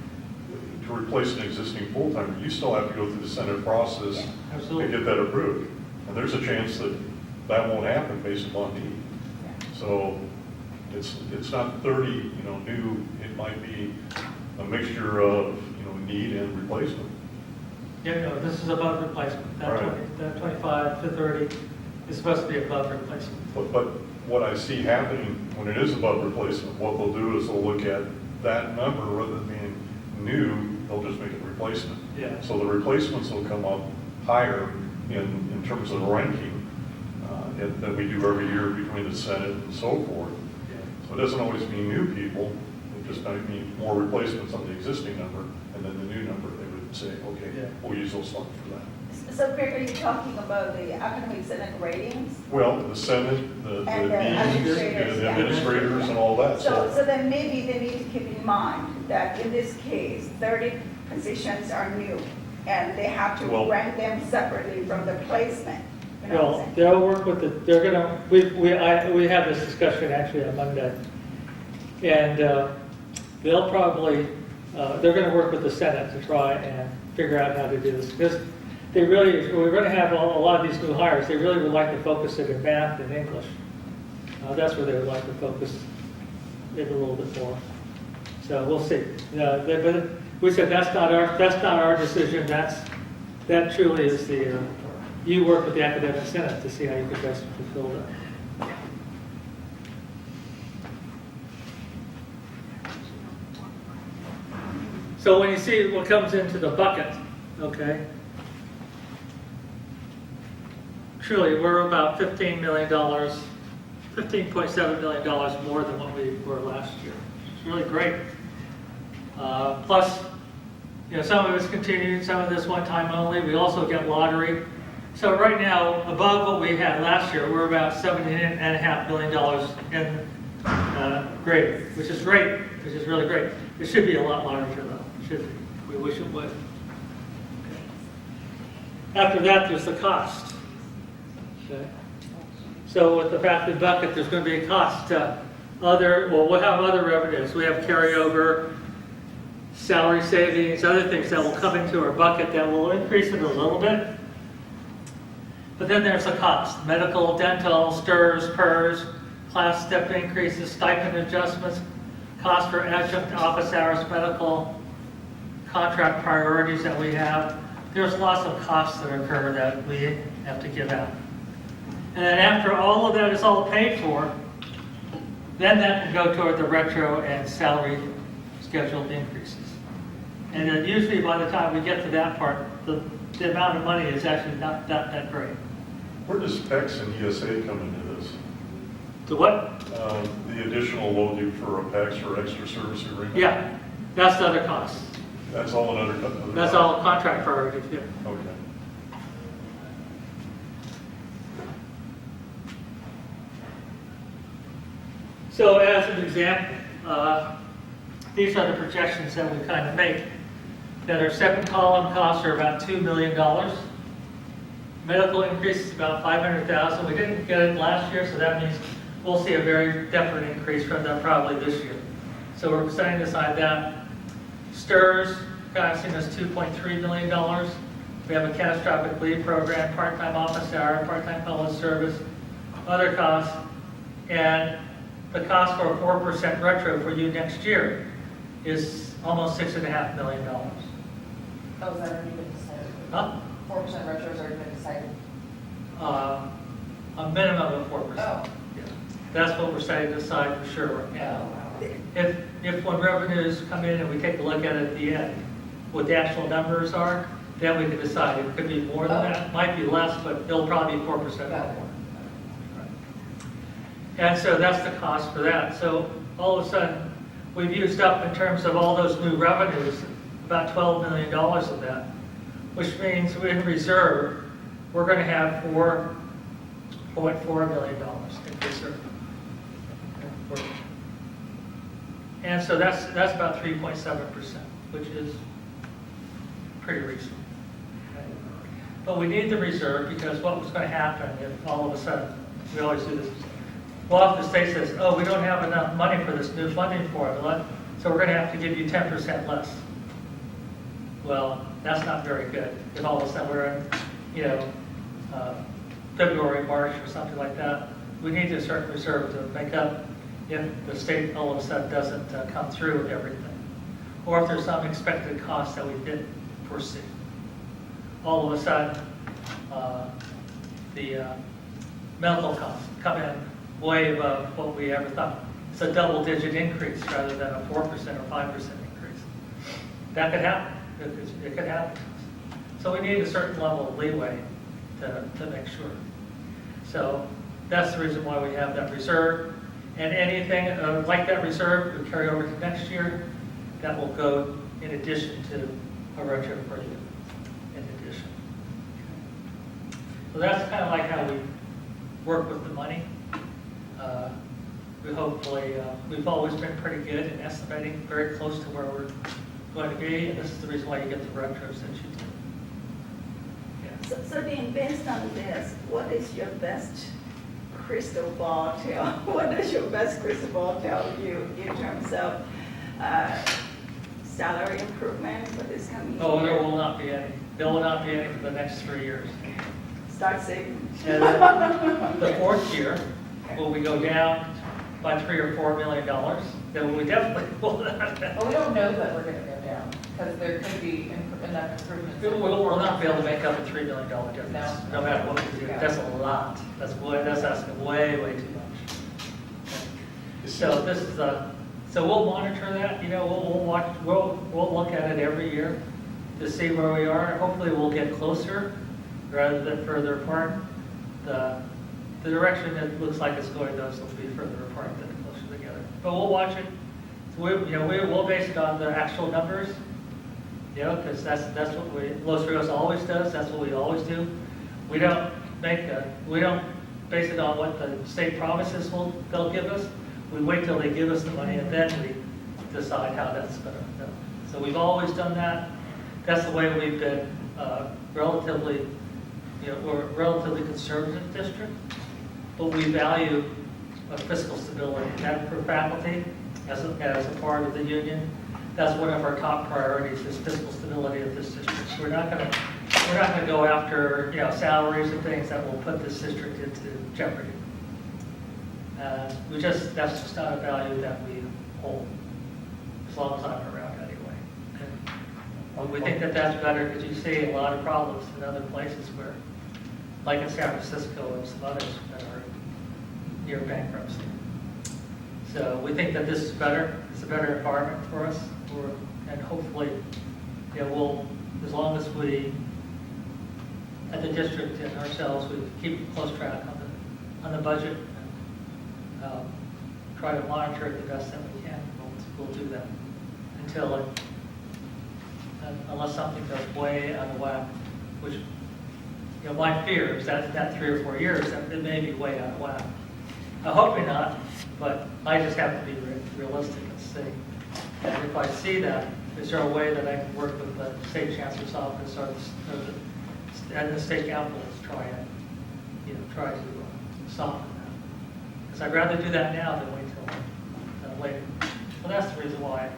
replace an existing full-timer, you still have to go through the Senate process to Absolutely. get that approved. And there's a chance that that won't happen based upon need. So it's not 30, new. It might be a mixture of, need and replacement. Yeah, no, this is above replacement. That Right. that 25 to 30 is supposed to be above replacement. But what I see happening when it is above replacement, what they'll do is they'll look at that number rather than being new, they'll just make it replacement. Yeah. So the replacements will come up higher in terms of ranking that we do every year between the Senate and so forth. So it doesn't always mean new people, it just might mean more replacements on the existing number, and then the new number, they would say, okay, Yeah. we'll use those funds for that. So Greg, are you talking about the academic senate ratings? Well, the Senate, the And the deans, administrators, the yeah. administrators and all that. So then maybe they need to keep in mind that in this case, 30 positions are new, and they have to Well- rank them separately from the placement. You know what I'm Well, saying? they'll work with they're gonna, we have this discussion actually on Monday. And they'll probably, they're gonna work with the Senate to try and figure out how to do this. Because they really, if we're gonna have a lot of these new hires, they really would like to focus it in math and English. That's where they would like to focus it a little bit more. So we'll see. But we said that's not our decision. That truly is the, you work with the academic senate to see how you can best fulfill that. So when you see what comes into the bucket, okay, truly we're about $15 million, $15.7 million more than what we were last year. It's really great. Plus, some of it's continuing, some of this one time only. We also get lottery. So right now, above what we had last year, we're about $17.5 million in grading, which is great, which is really great. It should be a lot larger though, it should be. We wish it would. After that, there's the cost. Okay. So with the faculty bucket, there's going to be a cost to we'll have other revenues. We have carryover, salary savings, other things that will come into our bucket that will increase it a little bit. But then there's the cost: medical, dental, STIRS, PERS, class step increases, stipend adjustments, cost for adjunct office hours, medical, contract priorities that we have. There's lots of costs that occur that we have to give out. And then after all of that is all paid for, then that can go toward the retro and salary schedule increases. And then usually by the time we get to that part, the amount of money is actually not that great. Where does PECS and ESA come into this? So what? The additional loading for a PECS or extra service agreement? Yeah, that's the other cost. That's all another. That's all contract priorities, yeah. Okay. So as an example, these are the projections that we kind of make. That our second column costs are about $2 million. Medical increase is about $500,000. We didn't get it last year, so that means we'll see a very definite increase from that probably this year. So we're setting aside that. STIRS costing us $2.3 million. We have a catastrophic leave program, part-time office hour, part-time public service, other costs, and the cost for a 4% retro for you next year is almost $6.5 million. Oh, is that already been decided? Huh? 4% retro has already been decided? A minimum of 4%. Oh. Yeah. That's what we're setting aside for sure right now. wow. If when revenues come in and we take a look at it at the end, what the actual numbers are, then we can decide. It could be more than that, might be less, but it'll probably be 4% or more. And so that's the cost for that. So all of a sudden, we've used up in terms of all those new revenues, about $12 million of that, which means in reserve, we're going to have $4.4 million in reserve. And so that's about 3.7%, which is pretty reasonable. Okay? But we need the reserve because what was going to happen if all of a sudden, we always do this, well, if the state says, oh, we don't have enough money for this new funding formula, so we're going to have to give you 10% less. Well, that's not very good. If all of a sudden we're in, February, March, or something like that, we need a certain reserve to make up if the state all of a sudden doesn't come through with everything. Or if there's some expected cost that we didn't foresee. All of a sudden, the medical costs come in way above what we ever thought. It's a double-digit increase rather than a 4% or 5% increase. That could happen. It could happen. So we need a certain level of leeway to make sure. So that's the reason why we have that reserve. And anything like that reserve we carry over to next year, that will go in addition to a retro for you, in addition. So that's kind of like how we work with the money. We hopefully, we've always been pretty good in estimating, very close to where we're going to be, and this is the reason why you get the retros that you do. Yeah. So Dean, based on this, what is your best crystal ball tell? What does your best crystal ball tell you in terms of salary improvement for this coming year? Oh, there will not be any. There will not be any for the next 3 years. Start saving. And then the fourth year, will we go down by $3 or $4 million? Then we definitely will not. Well, we don't know that we're going to go down, because there could be enough improvements. We'll not be able to make up a $3 million difference, no matter what we do. That's a lot. That's asking way too much. So this is so we'll monitor that. We'll watch. We'll look at it every year to see where we are. Hopefully, we'll get closer rather than further apart. The direction it looks like it's going does will be further apart than closer together. But we'll watch it. So we'll base it on the actual numbers. Because that's what Los Rios always does. That's what we always do. We don't base it on what the state promises they'll give us. We wait till they give us the money and then we decide how that's going to go. So we've always done that. That's the way we've been relatively, we're a relatively conservative district, but we value fiscal stability. And for faculty, as a part of the union, that's one of our top priorities is fiscal stability of this district. So we're not going to go after salaries and things that will put this district into jeopardy. That's just not a value that we hold, as long as I'm around anyway. We think that that's better because you see a lot of problems in other places where, like in San Francisco and some others that are near bankruptcy. So we think that this is better. It's a better environment for us, and hopefully, we'll, as long as we, at the district and ourselves, we keep close track on the budget and try to monitor it the best that we can. We'll do that unless something goes way out of whack, which my fear is that 3 or 4 years that it may be way out of whack. I'm hoping not, but I just have to be realistic and see. And if I see that, is there a way that I can work with the state chancellor's office and the state capital to try and, try to soften that? Because I'd rather do that now than wait till later. So that's the reason why,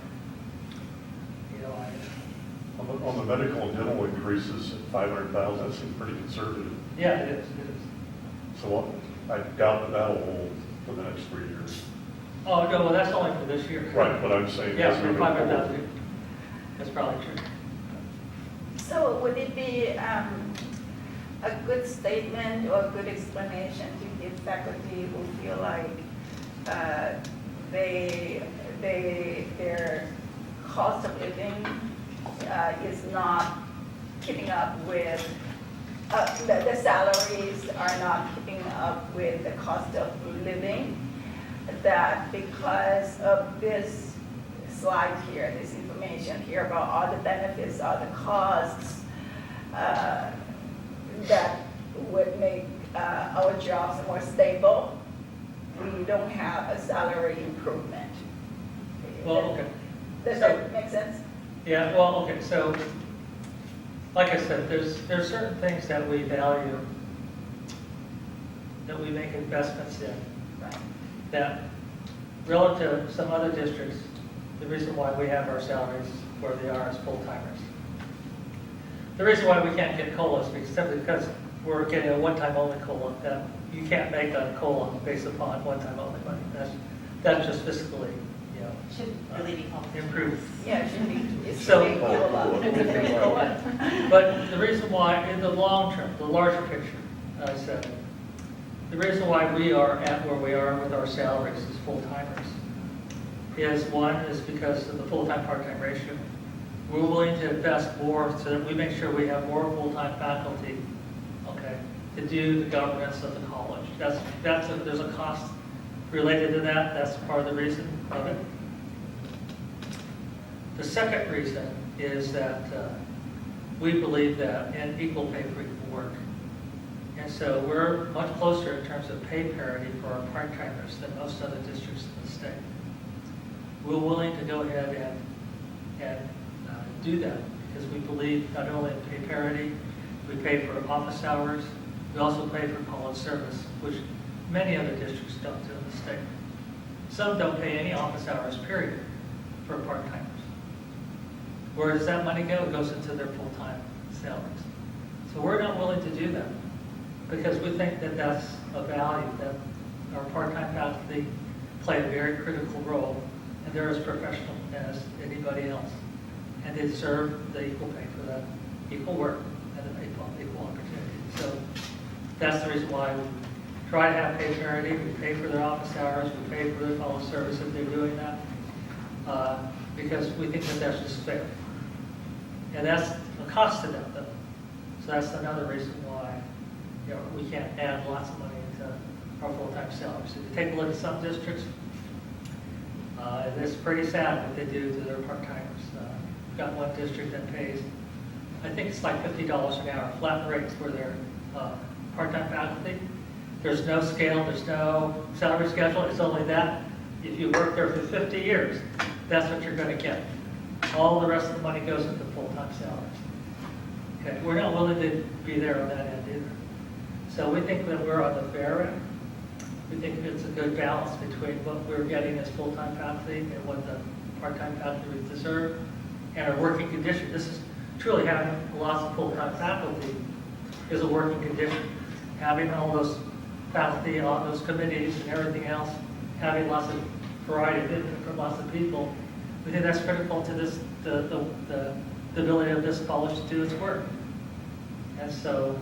On the medical and dental increases at 500,000, that seems pretty conservative. yeah, it is. So I doubt that that'll hold for the next 3 years. Oh, no, well, that's only for this year. Right, but I'm saying. Yeah, as for we move 500,000. forward. That's probably true. So would it be a good statement or a good explanation to give faculty who feel like their cost of living is not keeping up with, the salaries are not keeping up with the cost of living, that because of this slide here, this information here about all the benefits, all the costs, that would make our jobs more stable, we don't have a salary improvement. Well, okay. Does that make sense? Yeah, well, okay, so, like I said, there's certain things that we value, that we make investments in, Right. that relative to some other districts, the reason why we have our salaries where they are as full-timers. The reason why we can't get COLAs is simply because we're getting a one-time only COLA, that you can't make a COLA based upon one-time only money. That's just fiscally, Should really be called. improved. Yeah, it should be, it's So- a big COLA. It's a big COLA. But the reason why, in the long term, the larger picture, I said, the reason why we are at where we are with our salaries as full-timers is, one, is because of the full-time, part-time ratio. We're willing to invest more so that we make sure we have more full-time faculty, okay, to do the governance of the college. There's a cost related to that. That's part of the reason of it. The second reason is that we believe that in equal pay for equal work. And so we're much closer in terms of pay parity for our part-timers than most other districts in the state. We're willing to go ahead and do that because we believe not only in pay parity, we pay for office hours, we also pay for college service, which many other districts don't do in the state. Some don't pay any office hours, period, for part-timers. Where does that money go? It goes into their full-time salaries. So we're not willing to do that because we think that that's a value, that our part-time faculty play a very critical role, and they're as professional as anybody else. And they deserve the equal pay for that equal work and the equal opportunity. So that's the reason why we try to have pay parity. We pay for their office hours, we pay for their college service if they're doing that, because we think that that's just fair. And that's a cost to them, though. So that's another reason why we can't add lots of money into our full-time salaries. If you take a look at some districts, it's pretty sad what they do to their part-timers. We've got one district that pays, I think it's like $50 an hour, flat rates for their part-time faculty. There's no scale, there's no salary schedule, it's only that. If you work there for 50 years, that's what you're going to get. All the rest of the money goes into full-time salaries. Okay, we're not willing to be there on that end either. So we think that we're on the fair end. We think it's a good balance between what we're getting as full-time faculty and what the part-time faculty would deserve and our working condition. This is truly having lots of full-time faculty is a working condition. Having all those faculty, all those committees and everything else, having lots of variety of input from lots of people, we think that's critical to this, the ability of this college to do its work. And so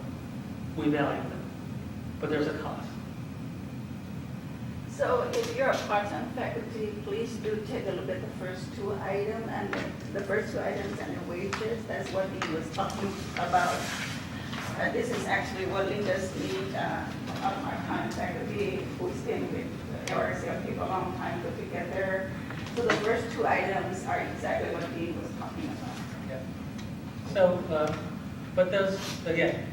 we value them, but there's a cost. So if you're a part-time faculty, please do take a look at the first two items and the first two items and the wages. That's what he was talking about. This is actually what Linda's need, a part-time faculty who's been with the RCLP for a long time put together. So the first two items are exactly what he was talking about. Yeah. So, but those, again,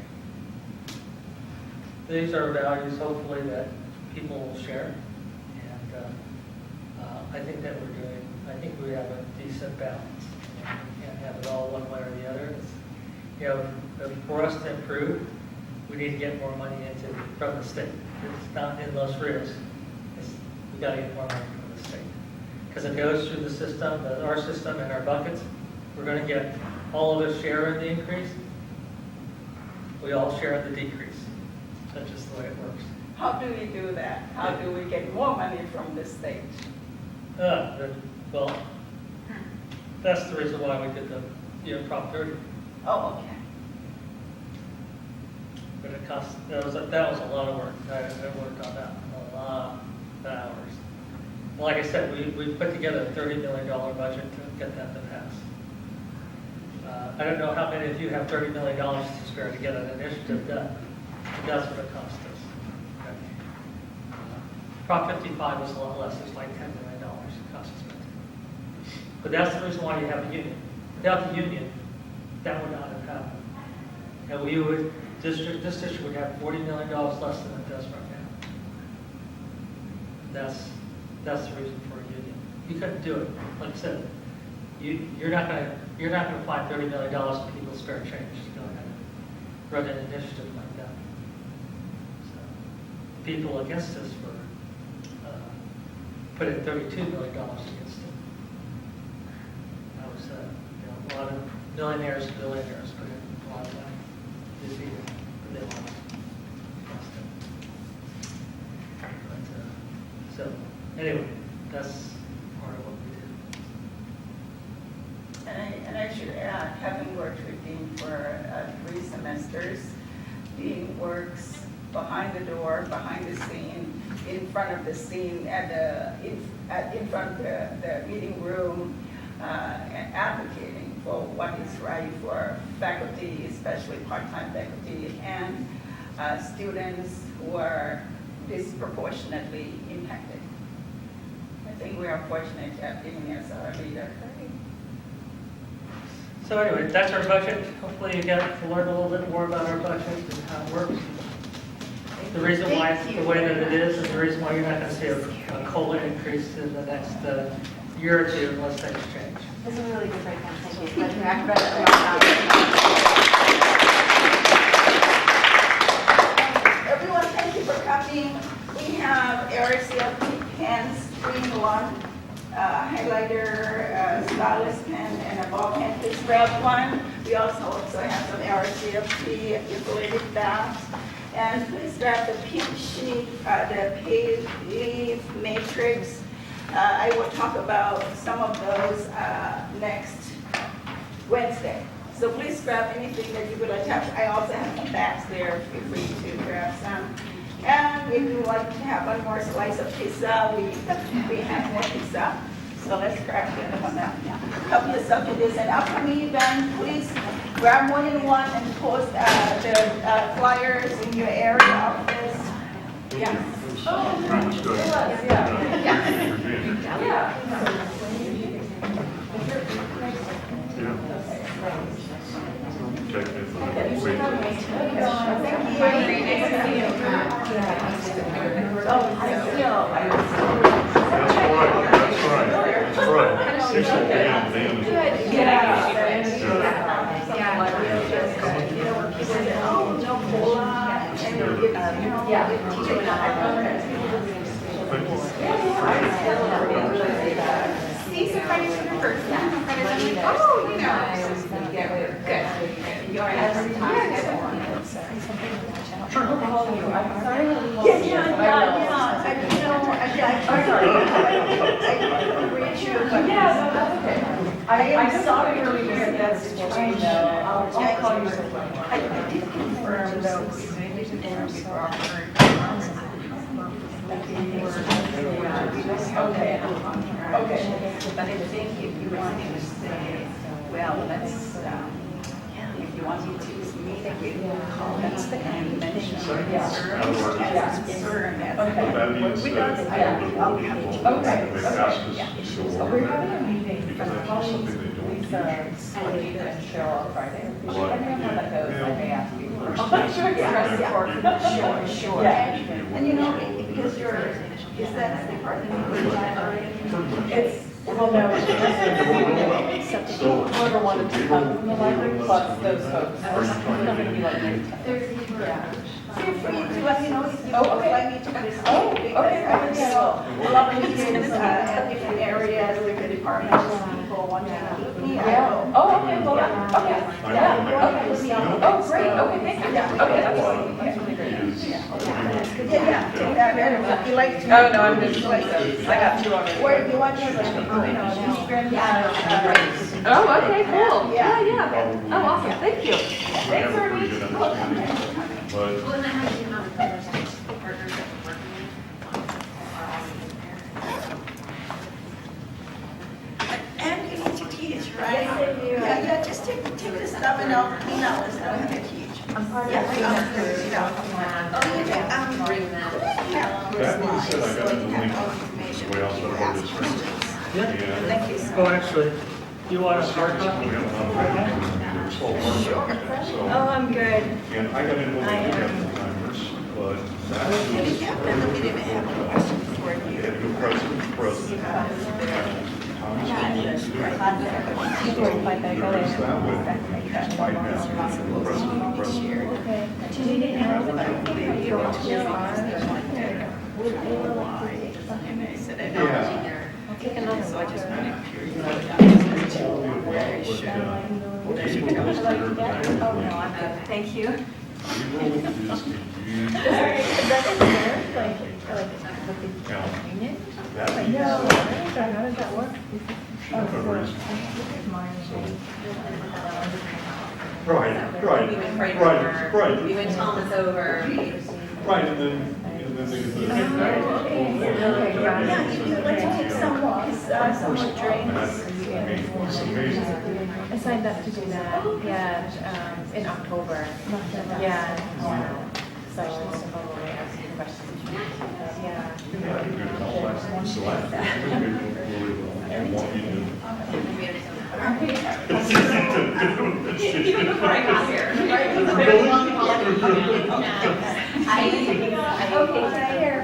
these are values hopefully that people will share. And I think that I think we have a decent balance. We can't have it all one way or the other. For us to improve, we need to get more money from the state. It's not in Los Rios. We got to get more money from the state. Because it goes through the system, our system and our buckets. We're going to get all of us share in the increase. We all share in the decrease. That's just the way it works. How do we do that? How do we get more money from the state? Well, that's the reason why we did the Prop 30. Oh, okay. But it cost, that was a lot of work. I worked on that a lot of hours. Like I said, we put together a $30 million budget to get that to pass. I don't know how many of you have $30 million to spare to get an initiative done. But that's what it cost us. Okay. Prop 55 was a lot less. It was like $10 million it cost us. But that's the reason why you have a union. Without the union, that would not have happened. And this district would have $40 million less than it does right now. That's the reason for a union. You couldn't do it. Like I said, you're not going to find $30 million in people's spare change to go ahead and run an initiative like that. So, people against us were putting $32 million against it. That was a lot of millionaires and billionaires put in a lot of money. Defeated, but they lost. So anyway, that's part of what we did. And I should add, having worked with Dean for 3 semesters, Dean works behind the door, behind the scene, in front of the scene, in front of the meeting room, advocating for what is right for faculty, especially part-time faculty, and students who are disproportionately impacted. I think we are fortunate to have Dean as our leader. So anyway, that's our budget. Hopefully you get to learn a little bit more about our budget and how it works. The reason why it's the way that it is, and the reason why you're not going to see a COLA increase in the next year or two unless things change. This is a really good breakdown. Thank you. Everyone, thank you for coming. We have RCLP pens, 3-in-1, highlighter, stylus pen, and a ball pen. Please grab one. We also have some RCLP insulated bags. And please grab the pink sheet, the pay leave matrix. I will talk about some of those next Wednesday. So please grab anything that you would like to have. I also have some bags there. Feel free to grab some. And if you would like to have one more slice of pizza, we have more pizza. So let's grab the other one now. Help yourself to this. And upcoming event, please grab more than one and post the flyers in your area office. Yeah. That's right. You should be in See some credits in your first, some credits in your first. Oh, you know. Good. You already have some time. I'm sorry to hear that situation. I'll call you. I did confirm though. Okay. But I think if you want to say, well, let's, if you want me to communicate, that's the kind of mention. That means that they asked us to go over that because that's just something they don't teach. And Cheryl on Friday. But Depending on how that goes, I may ask you. there's Sure. And you know, because you're, is that department already? It's, well, no, it's just whoever wanted to come from the library plus those folks. There's not gonna be like many. Yeah. Feel free to let me know if you Oh, would okay. like me to participate. Oh, because okay. I saw a lot of meetings at different areas, different departments, people wanting to meet me. Yeah. Oh, okay, well, okay. Yeah, Okay. okay. Oh, great, okay, thank you. Okay, that's really great. Yeah. If you like to. Oh, no, I'm just, I got two already. Where do you want your, Instagram? Oh, okay, cool. Yeah. Yeah. Oh, awesome, thank you. We have a pretty good understanding. But Well, and I have you know the partners that we're working with. And you need to teach, right? Yes, I do. Yeah, just take the stuff and I'll clean out and stuff and teach. I'm part of Yeah, the Oh, you can, Bring them. that being said, I got the link, the way else I wrote this. Yeah. And Thank you so Oh, much. actually, you want a hard we copy? have a small part. So, I'm good. and I got into one of the timers, but that And was, if you have them, we didn't have a question for we you. had to go president to president. Thomas didn't do it. So there's that way. Right now, president to president. Do you need help? And I said, I Yeah. know. So I just wanted Oh, no, I'm good. Thank you. Payroll is to use count. That means, How does that work? right, We went Frank right, over. right. We went Thomas over. Right, and then they get the. Yeah, if you'd like to take some walks, some more drinks. I mean, it's amazing. I signed up to do that, yeah, in October. Yeah, so I'll probably ask you questions. Yeah. Yeah, I think it's all last select. I want you to. Even before I got here. It was a very long call. Okay, here.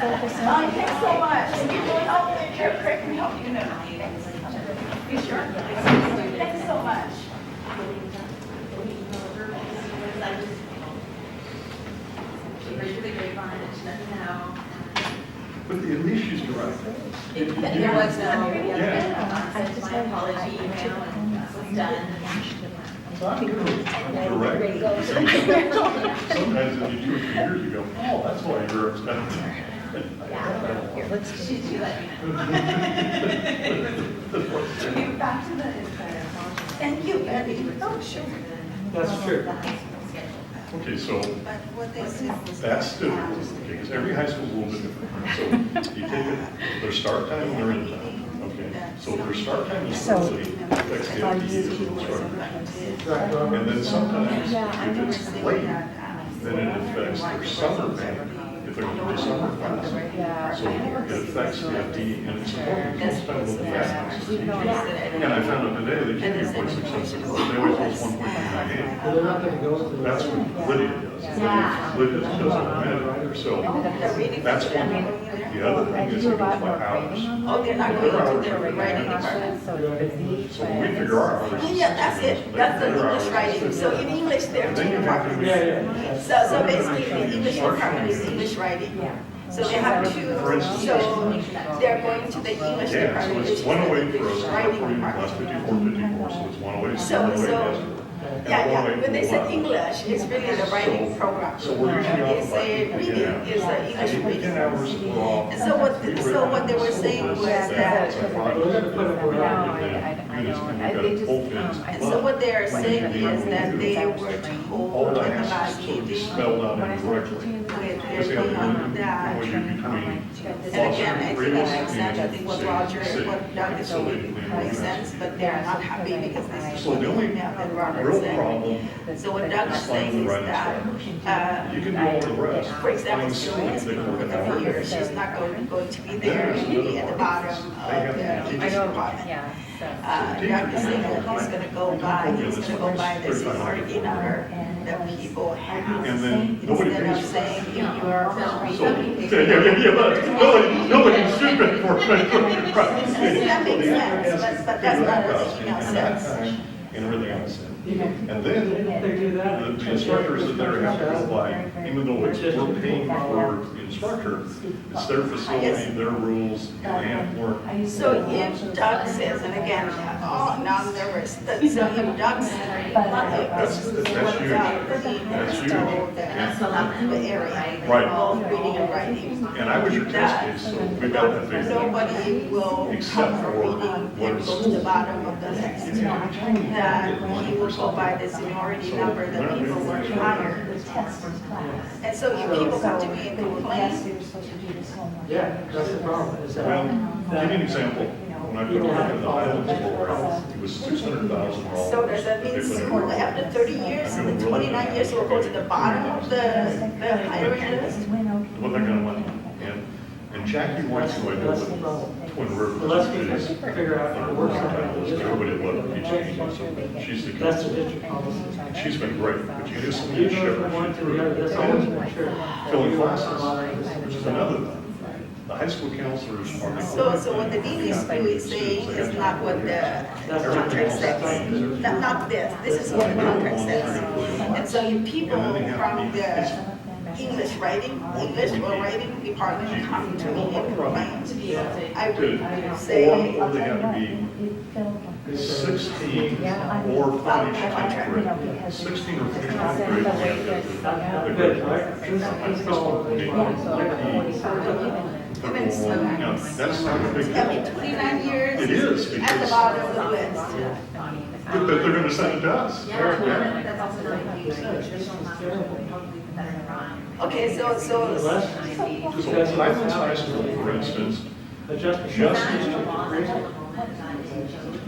Oh, thanks so much. And you can help, Craig can help you now. You sure? Thanks so much. She was really grapevine and she let me know. But the issues are right. There was no, Yeah. I sent my apology email and it was done. Correct. Sometimes if you do it 2 years ago, oh, that's why you're upset. She let me know. Back to the, thank you, Betty. Oh, sure. That's true. Okay, so But what they said was. that's the, okay, because every high school is a little bit different. So you take it, their start time and their end time, okay? So if their start time is early, affects the FTEs of the start time. And then sometimes if it's late, then it affects their summer pay, if they're going to do summer class. So it affects the FTE, and it's important to spend with the athletes. And I found out today, they can't be 0.67, they always post 1.98. Well, they're not gonna go to the. That's what Lydia does. Lydia does it a minute, so that's one. The other thing is it goes by hours. Oh, they're not going to the writing department. So when we figure our hours. Yeah, that's it. That's the English writing. So in English, there are And two then you have to. departments. So basically, the English department is English writing. So they have two, so they're going to the English Yeah, so department, which it's is 108 the for us, English for writing class department. 54, so it's 108. So- 108 so- yesterday. Yeah, when they say English, it's really the writing So- program. So we're usually They off say about reading is the English 10 reading. hours we're off. And so what they were saying was that, and so what they are saying is that they were All told in that the has last to sort of be meeting spelled out incorrectly. with Because they their have thing to on that. when you're between And again, I think it Rios makes sense, I and think what City. Roger, what Doug is saying makes sense, but they're not happy because this is So what the only email that Robert real said. problem So what Doug is is finding saying the is right that, instructor. You can do all the rest. for example, Find Sue students is that work an every hour. year, she's not going to be there, she'll be at the bottom of the English department. Doug is saying that he's gonna go by the seniority number that people have. And then nobody Instead of pays for it. saying if you're. So, yeah, but nobody can sue me for it. That makes sense, but that's not making no sense. And everything else. And then They do that. the instructors that they're have to go by, even though it's, we're paying for the instructor, it's their facility, their rules, and they have more. So if Doug says, and again, oh, now I'm nervous, that so if Doug says, That's huge. That's huge. That's not the area. Right. Both reading and writing. And I was your test case, so we got that figured out. Nobody will Except cover for reading and what is- go to the bottom of the list. That he will go by the seniority number that people were higher. And so if people come to me and complain, Yeah, that's the problem, is Well, that. give me an example. When I put it in the Highlands Board, it was $600,000. so does that mean after 30 years, the 29 years will go to the bottom of the hiring list? What they're gonna want. And Jackie White's who I deal with when we're. Let's figure out how to work something out. Everybody loved PG. She's the. That's the district policy. She's been great, but you just You need to know, ship from one to the her. other, that's always been true. Filling classes, which is another thing. The high school counselors are. So what the dean is really saying is not what the contract says. Not this is what the contract says. And so you people from the English or writing department come to me and complain. I would say. Or they have to be 16 or finish 10th grade. 16 or finish 10th grade. Good, right? This is all. That's not a big Every deal. 29 years. It is, At the because- bottom of the list. But they're gonna send it to us. That's also like the additional amount of probably better than Ron. Okay, so So Highlands High School, for instance, Adjustment. just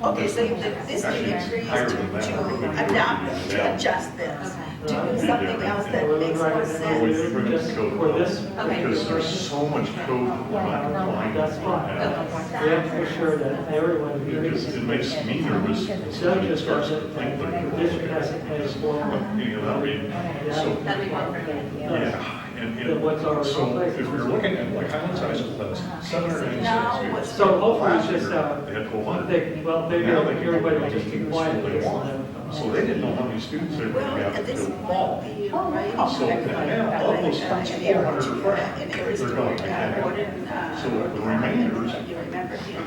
okay, so if the district agrees to adopt, to adjust this, to do something else that makes more the way sense. they bring up the code. For this. Because there's so much code that we're not complying That's with. fine. We have to make sure that everyone agrees. Because it makes me nervous when somebody Judge starts to doesn't, think the district hasn't paid for it. you know, I mean, so, That'd be one for them. yeah. And Then what's our so replacement? if you're looking at, like Highlands High School has 796 Now, students. what's So hopefully it's Last just, year, They had 1,200. maybe everybody will just keep quiet. They want. So they didn't know how many students they were Well, gonna have this to won't be right. So now, all those students, 400 are freshmen. In Arizona, They're going, I can't Gordon, have it. So the remainders, you remember him?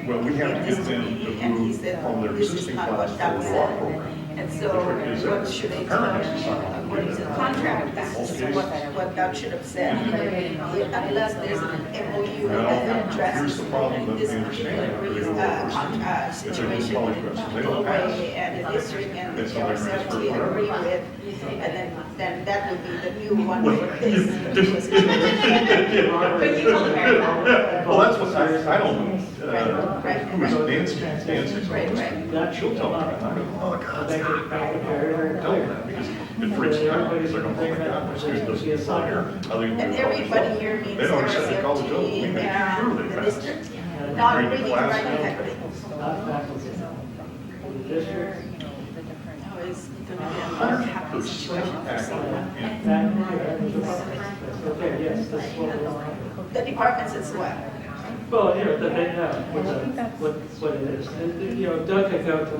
well, we have to This get them me, to and he move said, from their this is existing not class what to our Doug said. program. And The so trick is what that should they the tell parents him? decide on According to the contract, this is what Doug should have said. Unless there's an MOU Well, that here's the problem that addresses they this understand. particular It's a situation. college reps, they don't pass. And the district and the It's how they transfer LSFT forever. agree with, and then that would be the new one Well, for this. But you told the parents. Well, that's what I don't, Right. who is Nancy? Nancy's Right, always, right. That she'll tell me, and I go, oh, God. Make it very, very Tell them clear. that, because it freaks me out, because they're going, oh my God, my student doesn't apply here. I think And everybody here means They don't accept the college oath, we LSFT make sure they and the pass. district. And Not Bring the reading, class writing, down. equity. Not faculty. The district, No, it's gonna be a 100% situation for someone. accurate. okay, yes, this is what we want. The departments as well. Well, you know, that they know what it is. You know, Doug could go to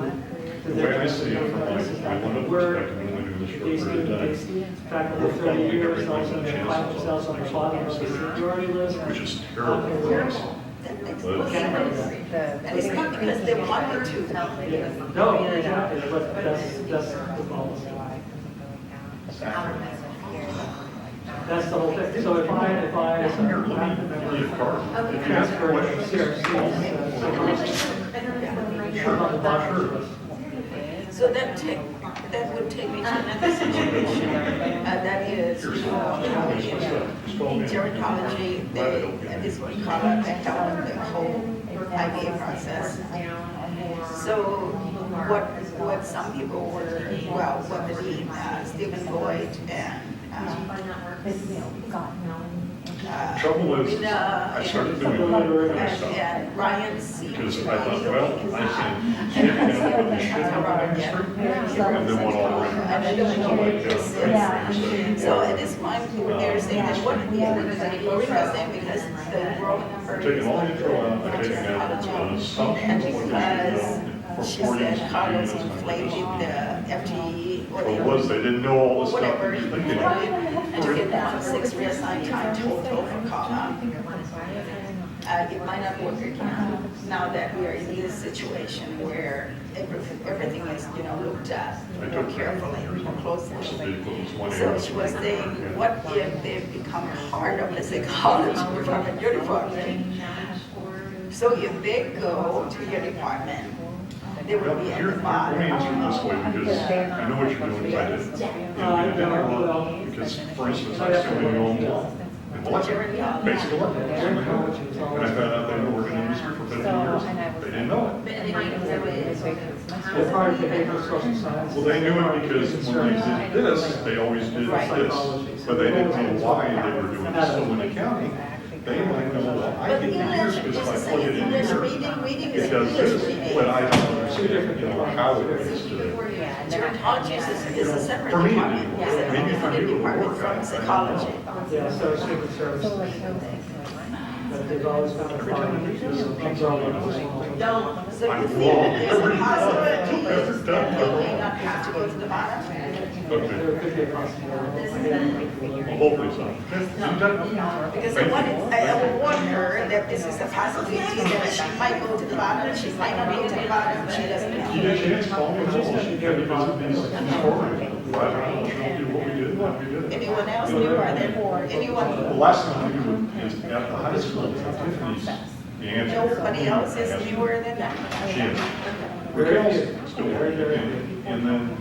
The way I see it, from like, one of We're, perspective, when we do this for these a period of students, time, faculty 30 years, also they find themselves on the bottom of the seniority list. which is terrible for us. That makes But- And it's not because they wanted to. Yeah. No, exactly, but that's the policy. That's the whole thing. So if I, as a faculty member, If you ask transfer to questions, CRC, I'm on the bottom list. So that would take me to another situation. That is, in gerontology, this is what we call it, they help with the whole IBA process. So what some people were, well, what the dean, Stephen Boyd and Trouble is, Rena, I started doing all that kind of stuff. and Ryan C. Because I thought, well, I can skip down the shit on the street, and then one all around. And I don't know what this is. So at this point, they're saying that what we are going to do, because the world. I've taken all the intro out, I've taken out an assumption And of what they should know for because she 4 years. said Carlos inflated the FTE or What it was, they didn't know all the stuff whatever, that you're thinking. and to get down 6 reassigned time total for it might not work again. Now that we are in this situation where everything is, looked at more carefully, more closely. So she was saying, what if they become part of the psychology department, your department? So if they go to your department, they would be at the Let me bottom. answer it this way, because I know what you're doing, I did. And it didn't work, because, for instance, I still didn't know molecular, basic electrical. And I found out they were working in the industry for 50 years, they didn't know it. They're part of the behavioral social science. Well, they knew it because when they did this, they always did this, but they didn't know why they were doing this. So in accounting, they might know, well, I But get English, years because just if I plug say it in English here, reading is it does English this, reading. but I don't understand, how it is to. Gerontology is a separate For me, it department. did. It's a Maybe for different you, it would department work. from psychology. Yeah, so it's human services. But they've always been a part of it. Don't, so you I'm think wrong. that there's a Every possibility every that time. they may not have to go to the bottom? Okay, There could be a possibility. well, hopefully so. Because I would warn her that this is a possibility that she might go to the bottom, she might not go to the bottom, she doesn't You know. get a chance, call me, call, she had to visit these programs. I'll show you what we did, how we did it. Anyone else new or then The anyone, last thing I do is at the high school, Tiffany's, the answer. nobody else is newer than that? She is. Very Rios good. still Very, very working. good. And then